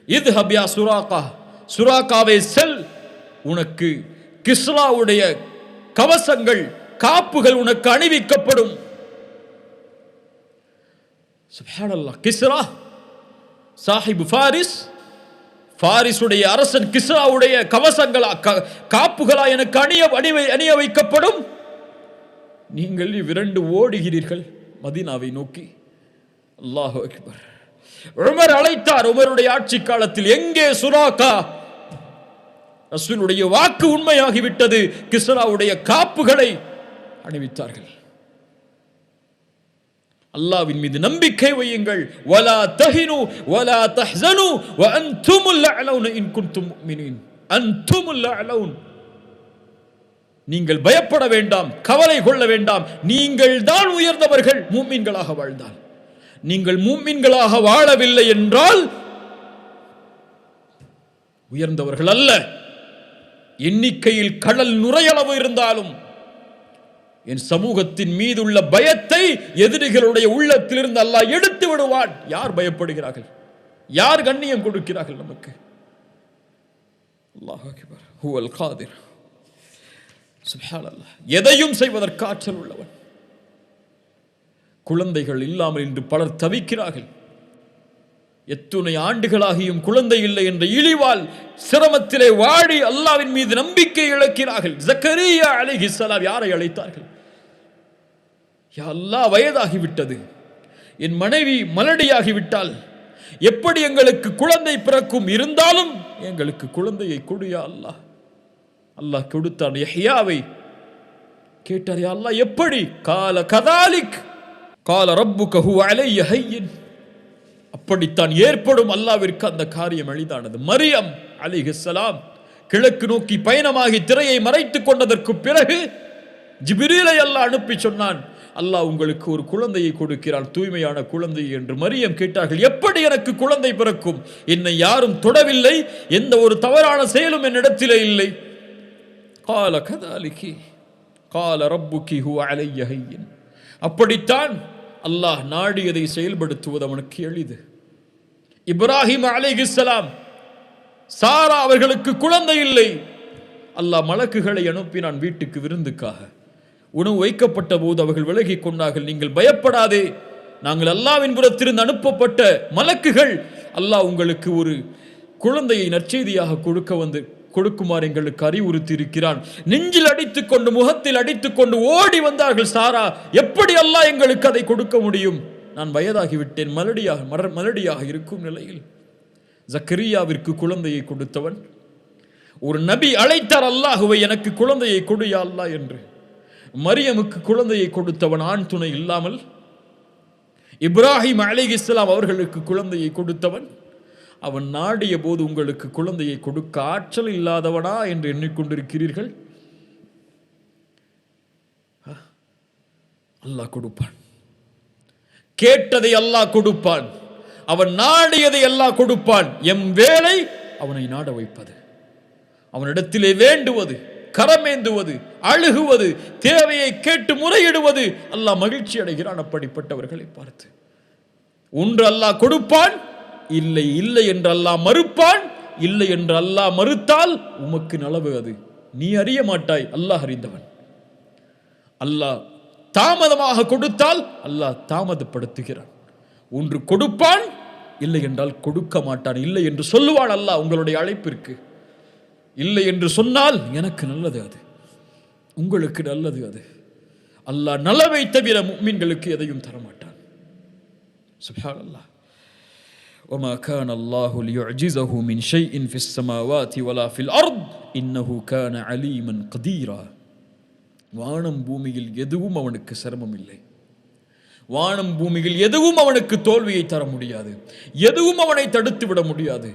இத்ஹப் யா சுராகா, சுராகாவே செல், உனக்கு கிஸ்ராவுடைய கவசங்கள், காப்புகள் உனக்கு அணிவிக்கப்படும். சுப்ஹானல்லாஹ். கிஸ்ரா சாஹிப் ஃபாரிஸ், பாரிசுடைய அரசன் கிஸ்ராவுடைய கவசங்களா, காப்புகளா எனக்கு அணிய வைக்கப்படும். நீங்கள் விரண்டு ஓடுகிறீர்கள் மதீனாவை நோக்கி. அல்லாஹு அக்பர். உமர் அழைத்தார். உமருடைய ஆட்சி காலத்தில் எங்கே சுராகா? ரசூலுடைய வாக்கு உண்மையாகிவிட்டது. கிஸ்ராவுடைய காப்புகளை அணிவித்தார்கள். அல்லாஹ்வின் மீது நம்பிக்கை வையுங்கள். வலா தஹினு வலா தஹ்ஸனு வ அன்துமுல் அலவுன இன் குன்தும் முஃமினீன். அன்துமுல் அலவுன், நீங்கள் பயப்பட வேண்டாம், கவலை கொள்ள வேண்டாம், நீங்கள் தான் உயர்ந்தவர்கள் முஃமின்களாக வாழ்ந்தால். நீங்கள் முஃமின்களாக வாழவில்லை என்றால் உயர்ந்தவர்கள் அல்ல. எண்ணிக்கையில் கடல் நுரையளவு இருந்தாலும் என் சமூகத்தின் மீது உள்ள பயத்தை எதிரிகளுடைய உள்ளத்திலிருந்து அல்லாஹ் எடுத்து விடுவான். யார் பயப்படுகிறார்கள்? யார் கண்ணியம் கொடுக்கிறார்கள் நமக்கு? அல்லாஹ் அக்பர். ஹுவல் காதிர். சுப்ஹானல்லாஹ். எதையும் செய்வதற்கு ஆற்றல் உள்ளவன். குழந்தைகள் இல்லாமல் இன்று பலர் தவிக்கிறார்கள். எத்துணை ஆண்டுகளாகியும் குழந்தை இல்லை என்ற இழிவால் சிரமத்திலே வாடி அல்லாஹ்வின் மீது நம்பிக்கை இழக்கிறார்கள். ஜக்கரியா அலைஹிஸ்ஸலாம் யாரை அழைத்தார்கள்? யா அல்லாஹ், வயதாகிவிட்டது, என் மனைவி மலடியாகிவிட்டால் எப்படி எங்களுக்கு குழந்தை பிறக்கும்? இருந்தாலும் எங்களுக்கு குழந்தையை கொடு யா அல்லாஹ். அல்லாஹ் கொடுத்தான் யஹ்யாவை. கேட்டார், யா அல்லாஹ் எப்படி? கால கதாலிக் கால ரப்புக ஹுவ அலைய ஹய்யின். அப்படித்தான் ஏற்படும். அல்லாஹ்விற்கு அந்த காரியம் எளிதானது. மரியம் அலைஹிஸ்ஸலாம் கிழக்கு நோக்கி பயணமாகி திரையை மறைத்துக் கொண்டதற்கு பிறகு ஜிப்ரீலை அல்லாஹ் அனுப்பி சொன்னான், அல்லாஹ் உங்களுக்கு ஒரு குழந்தையை கொடுக்கிறான், தூய்மையான குழந்தை என்று. மரியம் கேட்டார்கள், எப்படி எனக்கு குழந்தை பிறக்கும்? என்னை யாரும் தொடவில்லை, எந்த ஒரு தவறான செயலும் என்னிடத்திலே இல்லை. கால கதாலிகி கால ரப்புகி ஹுவ அலைய ஹய்யின். அப்படித்தான் அல்லாஹ் நாடியதை செயல்படுத்துவது அவனுக்கு எளிது. இப்ராஹிம் அலைஹிஸ்ஸலாம், சாரா அவர்களுக்கு குழந்தை இல்லை. அல்லாஹ் மலக்குகளை அனுப்பினான் வீட்டுக்கு விருந்துக்காக. உணவு வைக்கப்பட்ட போது அவர்கள் விலகிக் கொண்டார்கள். நீங்கள் பயப்படாதே, நாங்கள் அல்லாஹ்வின் புறத்திலிருந்து அனுப்பப்பட்ட மலக்குகள், அல்லாஹ் உங்களுக்கு ஒரு குழந்தையை நற்செய்தியாக கொடுக்குமாறு எங்களுக்கு அறிவுறுத்தி இருக்கிறான். நெஞ்சில் அடித்துக் கொண்டு முகத்தில் அடித்துக் கொண்டு ஓடி வந்தார்கள் சாரா. எப்படி அல்லாஹ் எங்களுக்கு அதை கொடுக்க முடியும்? நான் வயதாகிவிட்டேன், மலடியாக இருக்கும் நிலையில். ஜக்கரியாவிற்கு குழந்தையை கொடுத்தவன் ஒரு நபி அழைத்தார் அல்லாஹுவை, எனக்கு குழந்தையை கொடு யா அல்லாஹ் என்று. மரியமுக்கு குழந்தையை கொடுத்தவன் ஆண் துணை இல்லாமல். இப்ராஹிம் அலைஹிஸ்ஸலாம் அவர்களுக்கு குழந்தையை கொடுத்தவன். அவன் நாடிய போது உங்களுக்கு குழந்தையை கொடுக்க ஆற்றல் இல்லாதவனா என்று எண்ணிக்கொண்டிருக்கிறீர்கள்? அல்லாஹ் கொடுப்பான். கேட்டதை அல்லாஹ் கொடுப்பான். அவன் நாடியதை அல்லாஹ் கொடுப்பான். எம் வேலை அவனை நாட வைப்பது, அவனிடத்திலே வேண்டுவது, கரமேந்துவது, அழுகுவது, தேவையை கேட்டு முறையிடுவது. அல்லாஹ் மகிழ்ச்சி அடைகிறான் அப்படிப்பட்டவர்களை பார்த்து. ஒன்று அல்லாஹ் கொடுப்பான், இல்லை இல்லை என்று அல்லாஹ் மறுப்பான். இல்லை என்று அல்லாஹ் மறுத்தால் உமக்கு நலவு, அது நீ அறிய மாட்டாய், அல்லாஹ் அறிந்தவன். அல்லாஹ் தாமதமாக கொடுத்தால் அல்லாஹ் தாமதப்படுத்துகிறான். ஒன்று கொடுப்பான், இல்லை என்றால் கொடுக்க மாட்டான். இல்லை என்று சொல்லுவான் அல்லாஹ் உங்களுடைய அழைப்பிற்கு. இல்லை என்று சொன்னால் எனக்கு நல்லது, அது உங்களுக்கு நல்லது. அது அல்லாஹ் நலவை தவிர முஃமின்களுக்கு எதையும் தரமாட்டான். சுப்ஹானல்லாஹ். وما كان الله ليعجزه من شيء في السماوات ولا في الأرض إنه كان عليما قديرا. வானம் பூமியில் எதுவும் அவனுக்கு சிரமம் இல்லை. வானம் பூமியில் எதுவும் அவனுக்கு தோல்வியை தர முடியாது. எதுவும் அவனை தடுத்து விட முடியாது.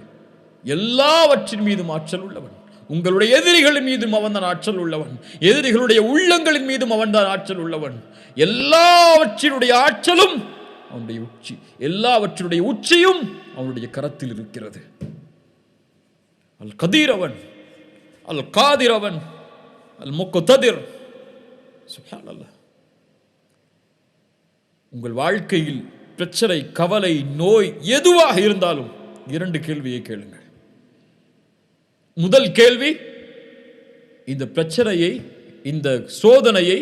எல்லாவற்றின் மீதும் ஆற்றல் உள்ளவன். உங்களுடைய எதிரிகளின் மீதும் அவன்தான் ஆற்றல் உள்ளவன். எதிரிகளுடைய உள்ளங்களின் மீதும் அவன்தான் ஆற்றல் உள்ளவன். எல்லாவற்றினுடைய ஆற்றலும் அவனுடைய உச்சி, எல்லாவற்றுடைய உச்சியும் அவனுடைய கரத்தில் இருக்கிறது. அல் கதீர் அவன், அல் காதிர் அவன், அல் முக்ததிர். சுப்ஹானல்லாஹ். உங்கள் வாழ்க்கையில் பிரச்சனை, கவலை, நோய் எதுவாக இருந்தாலும் 2 கேள்வியை கேளுங்கள். முதல் கேள்வி, இந்த பிரச்சனையை, இந்த சோதனையை,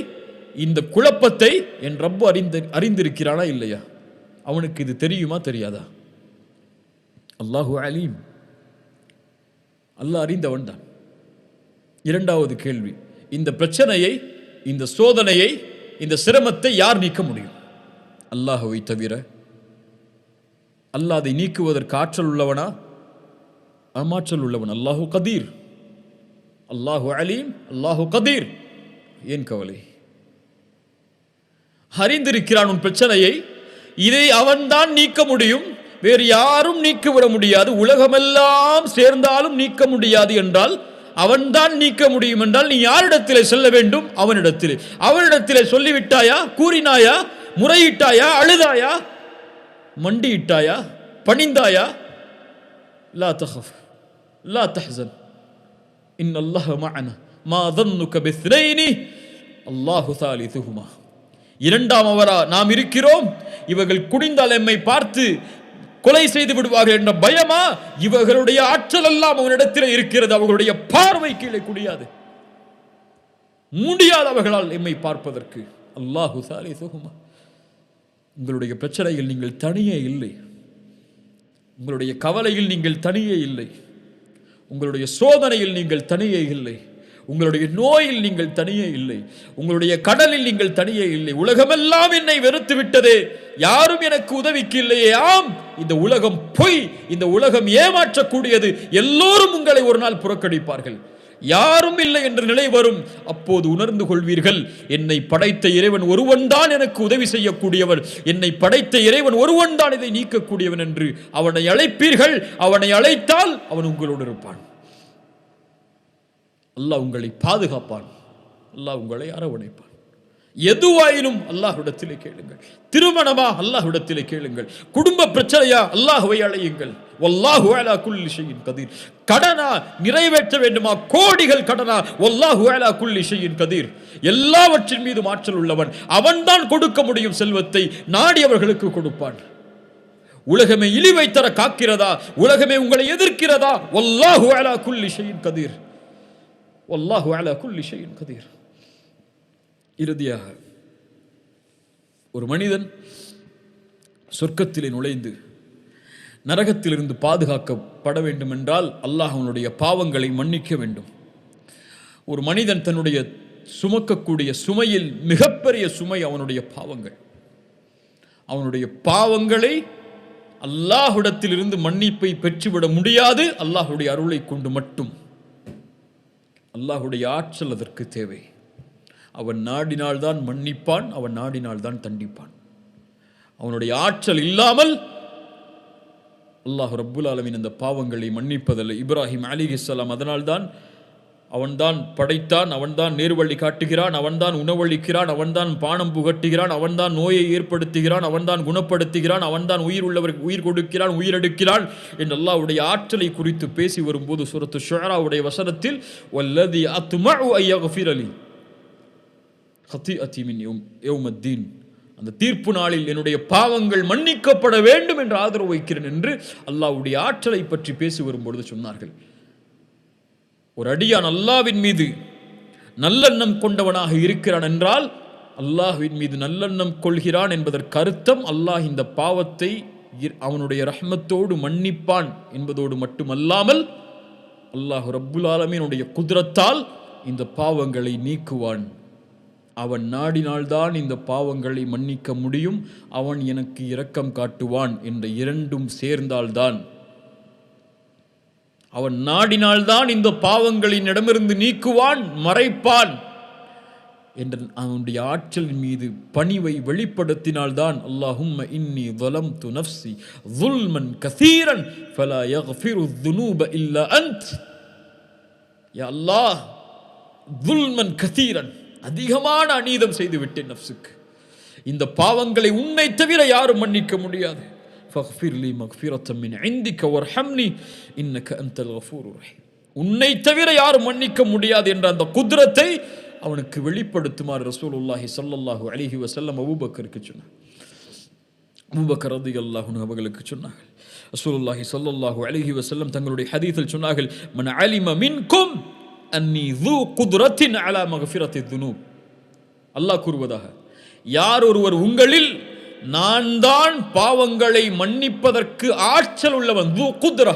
இந்த குழப்பத்தை என் ரப்பு அறிந்திருக்கிறானா இல்லையா? அவனுக்கு இது தெரியுமா தெரியாதா? அல்லாஹு அலீம், அல்லாஹ் அறிந்தவன் தான். இரண்டாவது கேள்வி, இந்த பிரச்சனையை, இந்த சோதனையை, இந்த சிரமத்தை யார் நீக்க முடியும்? அல்லாஹுவை தவிர. அல்லாஹ் அதை நீக்குவதற்கு ஆற்றல் உள்ளவனா? ஆற்றல் உள்ளவன். அல்லாஹு கதீர், அல்லாஹு அலீம், அல்லாஹு கதீர். ஏன் கவலை? அறிந்திருக்கிறான் உன் பிரச்சனையை. இதை அவன்தான் நீக்க முடியும், வேறு யாரும் நீக்கிவிட முடியாது. உலகமெல்லாம் சேர்ந்தாலும் நீக்க முடியாது என்றால் அவன்தான் நீக்க முடியும் என்றால் நீ யாரிடத்திலே செல்ல வேண்டும்? அவனிடத்திலே. அவனிடத்திலே சொல்லிவிட்டாயா? கூறினாயா? முறையிட்டாயா? அழுதாயா? மண்டியிட்டாயா? பணிந்தாயா? லா தஹஃப் லா தஹ்சன் இன்னல்லாஹ மஅனா மா ظنك باثنين அல்லாஹு ثالثهما. இரண்டாம் அவரா நாம் இருக்கிறோம், இவர்கள் குடிந்தால் எம்மை பார்த்து கொலை செய்து விடுவார்கள் என்ற பயமா? இவர்களுடைய ஆற்றல் எல்லாம் அவனிடத்தில் இருக்கிறது. அவர்களுடைய பார்வை கீழே குடியாது, முடியாது அவர்களால் எம்மை பார்ப்பதற்கு. அல்லாஹு ஸாலிஸுஹுமா. உங்களுடைய பிரச்சனையில் நீங்கள் தனியே இல்லை, உங்களுடைய கவலையில் நீங்கள் தனியே இல்லை, உங்களுடைய சோதனையில் நீங்கள் தனியே இல்லை, உங்களுடைய நோயில் நீங்கள் தனியே இல்லை, உங்களுடைய கடலில் நீங்கள் தனியே இல்லை. உலகமெல்லாம் என்னை வெறுத்து விட்டதே, யாரும் எனக்கு உதவிக்கு இல்லையே. ஆம், இந்த உலகம் பொய், இந்த உலகம் ஏமாற்றக்கூடியது. எல்லோரும் உங்களை ஒரு நாள் புறக்கணிப்பார்கள், யாரும் இல்லை என்ற நிலை வரும். அப்போது உணர்ந்து கொள்வீர்கள், என்னை படைத்த இறைவன் ஒருவன் தான் எனக்கு உதவி செய்யக்கூடியவன், என்னை படைத்த இறைவன் ஒருவன் தான் இதை நீக்கக்கூடியவன் என்று அவனை அழைப்பீர்கள். அவனை அழைத்தால் அவன் உங்களோடு இருப்பான். அல்லாஹ் உங்களை பாதுகாப்பான், அல்லாஹ் உங்களை அரவணைப்பான். எதுவாயினும் அல்லாஹ்விடத்திலே கேளுங்கள். திருமணமா அல்லாஹ்விடத்திலே கேளுங்கள். குடும்ப பிரச்சனையா அல்லாஹ்வை அழையுங்கள். வல்லாஹு அலா குல்லி ஷைஇன் கதீர். கடனா நிறைவேற்ற வேண்டுமா, கோடிகள் கடனா, வல்லாஹு அலா குல்லி ஷைஇன் கதீர். எல்லாவற்றின் மீது ஆற்றல் உள்ளவன், அவன்தான் கொடுக்க முடியும் செல்வத்தை, நாடியவர்களுக்கு கொடுப்பான். உலகமே இழிவை தர காக்கிறதா, உலகமே உங்களை எதிர்க்கிறதா, வல்லாஹு அலா குல்லி ஷைஇன் கதீர், வல்லாஹு அலா குல்லி ஷைஇன் கதீர். இறுதியாக ஒரு மனிதன் சொர்க்கத்திலே நுழைந்து நரகத்திலிருந்து பாதுகாக்கப்பட வேண்டும் என்றால் அல்லாஹ் அவனுடைய பாவங்களை மன்னிக்க வேண்டும். ஒரு மனிதன் தன்னுடைய சுமக்கக்கூடிய சுமையில் மிகப்பெரிய சுமை அவனுடைய பாவங்கள். அவனுடைய பாவங்களை அல்லாஹ்விடத்திலிருந்து மன்னிப்பை பெற்றுவிட முடியாது, அல்லாஹ்வுடைய அருளை கொண்டு மட்டும். அல்லாஹ்வுடைய ஆற்றல் அதற்கு தேவை. அவன் நாடினால்தான் மன்னிப்பான், அவன் நாடினால்தான் தண்டிப்பான். அவனுடைய ஆற்றல் இல்லாமல் அல்லாஹ் ரப்புல் ஆலமீன் அந்த பாவங்களை மன்னிப்பதில்லை. இப்ராஹிம் அலைஹிஸ்ஸலாம் அதனால்தான் அவன்தான் படைத்தான், அவன்தான் நேர்வழி காட்டுகிறான், அவன்தான் உணவளிக்கிறான், அவன்தான் பானம் புகட்டுகிறான், அவன்தான் நோயை ஏற்படுத்துகிறான், அவன்தான் குணப்படுத்துகிறான், அவன்தான் உயிர் உள்ளவருக்கு உயிர் கொடுக்கிறான், உயிரெடுக்கிறான் என்று அல்லாஹ்வுடைய ஆற்றலை குறித்து பேசி வரும்போது சூரத்து ஷுஆராவுடைய வசனத்தில் வல்லதி அத்மஉ அய்யக்ஃபிர லி ஹதீஅதி மின் யௌமத்தீன், அந்த தீர்ப்பு நாளில் என்னுடைய பாவங்கள் மன்னிக்கப்பட வேண்டும் என்று ஆதரவு வைக்கிறேன் என்று அல்லாஹ்வுடைய ஆற்றலை பற்றி பேசி வரும்பொழுது சொன்னார்கள். ஒரு அடியான் அல்லாஹ்வின் மீது நல்லெண்ணம் கொண்டவனாக இருக்கிறான் என்றால் அல்லாஹ்வின் மீது நல்லெண்ணம் கொள்கிறான் என்பதற்கு அர்த்தம் அல்லாஹ் இந்த பாவத்தை அவனுடைய ரஹ்மத்தோடு மன்னிப்பான் என்பதோடு மட்டுமல்லாமல் அல்லாஹ் ரப்புல் ஆலமீனுடைய குத்ரத்தால் இந்த பாவங்களை நீக்குவான். அவன் நாடினால்தான் இந்த பாவங்களை மன்னிக்க முடியும், அவன் எனக்கு இரக்கம் காட்டுவான் என்ற இரண்டும் சேர்ந்தால்தான், அவன் நாடினால்தான் இந்த பாவங்களின் இடமிருந்து நீக்குவான், மறைப்பான் என்ற அவனுடைய ஆற்றலின் மீது பணிவை வெளிப்படுத்தினால்தான் அல்லாஹும்ம இன்னி ظلمت نفسي ظلما كثيرا فلا يغفر الذنوب الا انت. யா அல்லாஹ், ظلما كثيرا, அதிகமான அநீதம் செய்து விட்டேன் நஃப்ஸுக்கு, இந்த பாவங்களை உன்னை தவிர யாரும் மன்னிக்க முடியாது. ஃபக்ஃபிர் லி மக்ஃபிரத்தம் மின் இந்திக வர்ஹம்னி இன்னக அன்தல் கஃபூருர் ரஹீம். உன்னை தவிர யாரும் மன்னிக்க முடியாது என்ற அந்த குத்ரத்தை அவனுக்கு வெளிப்படுத்துமாறு ரசூலுல்லாஹி ஸல்லல்லாஹு அலைஹி வஸல்லம் அபூபக்கருக்கு சொன்னார். அபூபக்கர் ரலியல்லாஹு அன்ஹு அவர்களுக்கு சொன்னார்கள், ரசூலுல்லாஹி ஸல்லல்லாஹு அலைஹி வஸல்லம் தங்களுடைய ஹதீஸில் சொன்னார்கள், மன் அலிம மின்கும் அன்னி ذو قدرة على مغفرة الذنوب. அல்லாஹ் கூறுவதாக, யார் ஒருவர் உங்களில் நான் தான் பாவங்களை மன்னிப்பதற்கு ஆற்றல் உள்ளவன், ذو قدرة,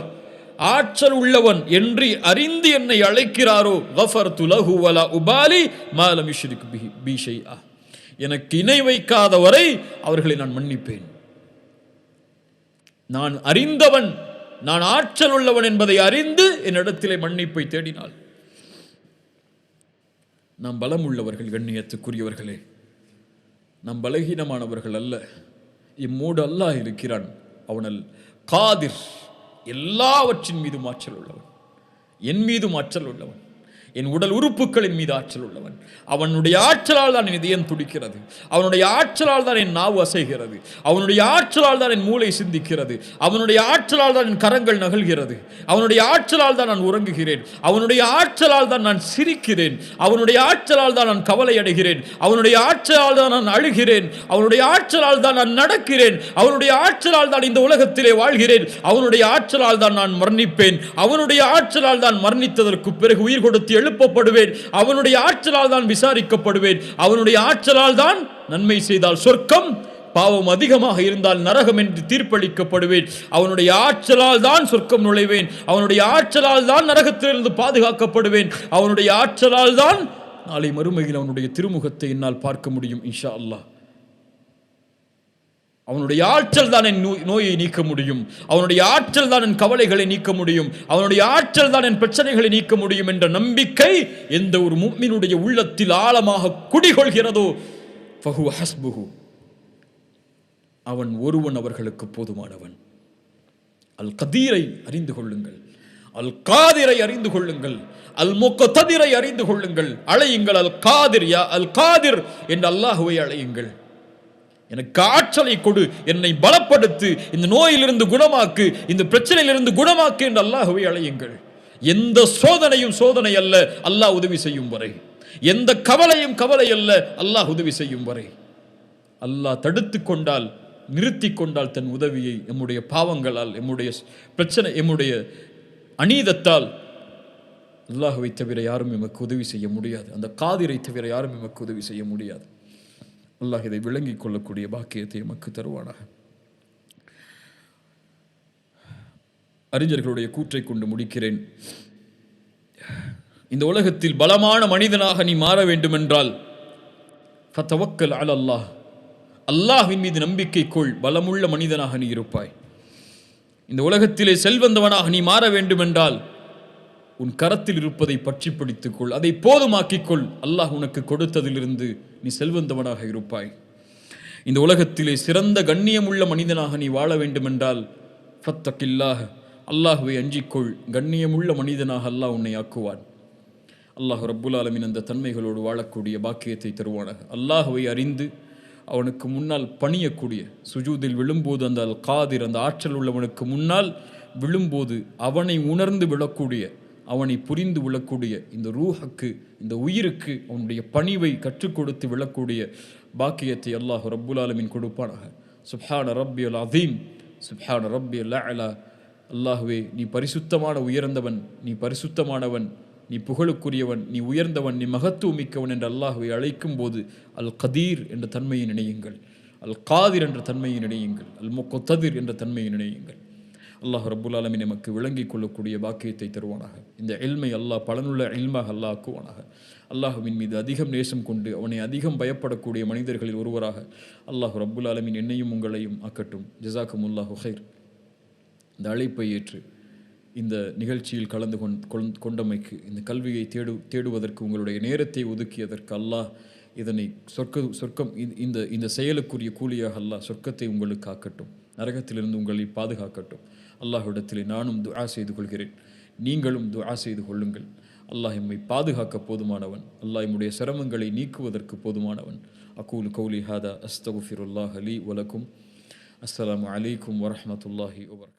ஆற்றல் உள்ளவன் என்று அறிந்து என்னை அழைக்கிறாரோ غفرت له ولا أبالي ما لم يشرك بي شيئا, எனக்கு இணை வைக்காதவரை அவர்களை நான் மன்னிப்பேன். நான் அறிந்தவன், நான் ஆற்றல் உள்ளவன் என்பதை அறிந்து என்னிடத்திலே மன்னிப்பை தேடினாள். நாம் பலம் உள்ளவர்கள், கண்ணியத்துக்குரியவர்களே, நாம் பலகீனமானவர்கள் அல்ல. இம்மோடு அல்லாஹ் இருக்கிறான். அவனல் காதிர், எல்லாவற்றின் மீதும் ஆற்றல் உள்ளவன், என் மீதும் ஆற்றல் உள்ளவன், என் உடல் உறுப்புகளின் மீது ஆற்றல் உள்ளவன். அவனுடைய ஆற்றலால் தான் என் இதயம் துடிக்கிறது, அவனுடைய ஆற்றலால் தான் என் நாவு அசைகிறது, அவனுடைய ஆற்றலால் தான் என் மூளை சிந்திக்கிறது, அவனுடைய ஆற்றலால் தான் என் கரங்கள் நகல்கிறது, அவனுடைய ஆற்றலால் தான் நான் உறங்குகிறேன், அவனுடைய ஆற்றலால் தான் நான் சிரிக்கிறேன், அவனுடைய ஆற்றலால் தான் நான் கவலை அடைகிறேன், அவனுடைய ஆற்றலால் தான் நான் அழுகிறேன், அவனுடைய ஆற்றலால் தான் நான் நடக்கிறேன், அவனுடைய ஆற்றலால் தான் இந்த உலகத்திலே வாழ்கிறேன், அவனுடைய ஆற்றலால் தான் நான் மரணிப்பேன், அவனுடைய ஆற்றலால் தான் மரணித்ததற்கு பிறகு உயிர் கொடுத்து எழுப்பப்படுவேன், அவனுடைய ஆற்றலால் தான் விசாரிக்கப்படுவேன், அவனுடைய ஆற்றலால் தான் நன்மை செய்தால் சொர்க்கம், பாவம் அதிகமாக இருந்தால் நரகம் என்று தீர்ப்பளிக்கப்படுவேன். அவனுடைய ஆற்றலால் தான் சொர்க்கம் நுழைவேன். அவனுடைய ஆற்றலால் தான் நரகத்திலிருந்து பாதுகாக்கப்படுவேன். அவனுடைய ஆற்றலால் தான் நாளை மறுமையில் அவனுடைய திருமுகத்தை என்னால் பார்க்க முடியும் இன்ஷா அல்லாஹ். அவனுடைய ஆற்றல் தான் என் நோயை நீக்க முடியும். அவனுடைய ஆற்றல் தான் என் கவலைகளை நீக்க முடியும். அவனுடைய ஆற்றல் தான் என் பிரச்சனைகளை நீக்க முடியும் என்ற நம்பிக்கை எந்த ஒரு முஃமினுடைய உள்ளத்தில் ஆழமாக குடிகொள்கிறதோ ஃபஹுவ ஹஸ்புஹு, அவன் ஒருவன் அவர்களுக்கு போதுமானவன். அல் கதீரை அறிந்து கொள்ளுங்கள், அல் காதிரை அறிந்து கொள்ளுங்கள், அல் முக்ததிரை அறிந்து கொள்ளுங்கள். அழையுங்கள் அல் காதிர், யா அல் காதிர் என்று அல்லாஹ்வை அழையுங்கள். எனக்கு ஆற்றலை கொடு, என்னை பலப்படுத்து, இந்த நோயிலிருந்து குணமாக்கு, இந்த பிரச்சனையிலிருந்து குணமாக்கு என்று அல்லாஹ்வை அழையுங்கள். எந்த சோதனையும் சோதனை அல்ல அல்லாஹ் உதவி செய்யும் வரை. எந்த கவலையும் கவலை அல்ல அல்லாஹ் உதவி செய்யும் வரை. அல்லாஹ் தடுத்து கொண்டால், நிறுத்தி கொண்டால் தன் உதவியை எம்முடைய பாவங்களால், எம்முடைய பிரச்சனை, எம்முடைய அநீதத்தால் அல்லாஹ்வை தவிர யாரும் எமக்கு உதவி செய்ய முடியாது. அந்த காதிரை தவிர யாரும் எமக்கு உதவி செய்ய முடியாது. அல்லாஹ் இதை விளங்கிக் கொள்ளக்கூடிய பாக்கியத்தை எமக்கு தருவானாக. அறிஞர்களுடைய கூற்றை கொண்டு முடிக்கிறேன். இந்த உலகத்தில் பலமான மனிதனாக நீ மாற வேண்டும் என்றால் ஃபதவக்கல் அலல்லாஹ், அல்லாஹ்வின் மீது நம்பிக்கை கொள், பலமுள்ள மனிதனாக நீ இருப்பாய். இந்த உலகத்திலே செல்வந்தவனாக நீ மாற வேண்டும் என்றால் உன் கரத்தில் இருப்பதை பற்றி பிடித்துக்கொள், அதை போதுமாக்கிக்கொள். அல்லாஹ் உனக்கு கொடுத்ததிலிருந்து நீ செல்வந்தவனாக இருப்பாய். இந்த உலகத்திலே சிறந்த கண்ணியமுள்ள மனிதனாக நீ வாழ வேண்டும் என்றால் ஃபத்தகில்லாஹ், அல்லாஹ்வை அஞ்சிக்கொள், கண்ணியமுள்ள மனிதனாக அல்லாஹ் உன்னை ஆக்குவான். அல்லாஹ் ரப்புல் ஆலமீன் அந்த தன்மைகளோடு வாழக்கூடிய பாக்கியத்தை தருவானாக. அல்லாஹ்வை அறிந்து அவனுக்கு முன்னால் பணியக்கூடிய, சுஜூதில் விழும்போது அந்த அல் காதிர், அந்த ஆற்றல் உள்ளவனுக்கு முன்னால் விழும்போது அவனை உணர்ந்து விழக்கூடிய, அவனை புரிந்து விழக்கூடிய இந்த ரூஹுக்கு, இந்த உயிருக்கு அவனுடைய பணிவை கற்றுக் கொடுத்து விழக்கூடிய பாக்கியத்தை அல்லாஹ் ரப்புல் ஆலமீன் கொடுப்பானாக. சுப்ஹான ரப்பியல் அதீம், சுப்ஹான ரப்பியல் அலா. அல்லாஹ்வே, நீ பரிசுத்தமான உயர்ந்தவன், நீ பரிசுத்தமானவன், நீ புகழுக்குரியவன், நீ உயர்ந்தவன், நீ மகத்துவமிக்கவன் என்று அல்லாஹ்வை அழைக்கும் போது அல் கதீர் என்ற தன்மையை நினையுங்கள், அல் காதிர் என்ற தன்மையை நினையுங்கள், அல் முக்ததிர் என்ற தன்மையை நினையுங்கள். அல்லாஹ் ரப்புல் ஆலமீன் நமக்கு விளங்கிக் கொள்ளக்கூடிய பாக்கியத்தை தருவானாக. இந்த இல்மை அல்லாஹ் பலனுள்ள இல்மாக அல்லாஹ் ஆக்குவானாக. அல்லாஹ்வின் மீது அதிகம் நேசம் கொண்டு அவனை அதிகம் பயப்படக்கூடிய மனிதர்களில் ஒருவராக அல்லாஹ் ரப்புல் ஆலமீன் என்னையும் உங்களையும் ஆக்கட்டும். ஜஸாக்குமுல்லாஹு ஹைர். இந்த அழைப்பை ஏற்று இந்த நிகழ்ச்சியில் கலந்து கொண்டமைக்கு, இந்த கல்வியை தேடுவதற்கு உங்களுடைய நேரத்தை ஒதுக்கியதற்கு அல்லாஹ் இதனை சொர்க்கம் இந்த செயலுக்குரிய கூலியாக அல்லாஹ் சொர்க்கத்தை உங்களுக்கு ஆக்கட்டும், நரகத்திலிருந்து உங்களை பாதுகாக்கட்டும். அல்லாஹ்விடத்திலே நானும் துஆ செய்து கொள்கிறேன், நீங்களும் துஆ செய்து கொள்ளுங்கள். அல்லாஹ் எம்மை பாதுகாக்க போதுமானவன், அல்லாஹ் எம்முடைய சிரமங்களை நீக்குவதற்கு போதுமானவன். அகூலு கௌலி ஹாதா அஸ்தகுஃபிருல்லாஹ் லீ வலக்கும். அஸ்ஸலாமு அலைக்கும் வரஹ்மத்துல்லாஹி வபரகாத்துஹு.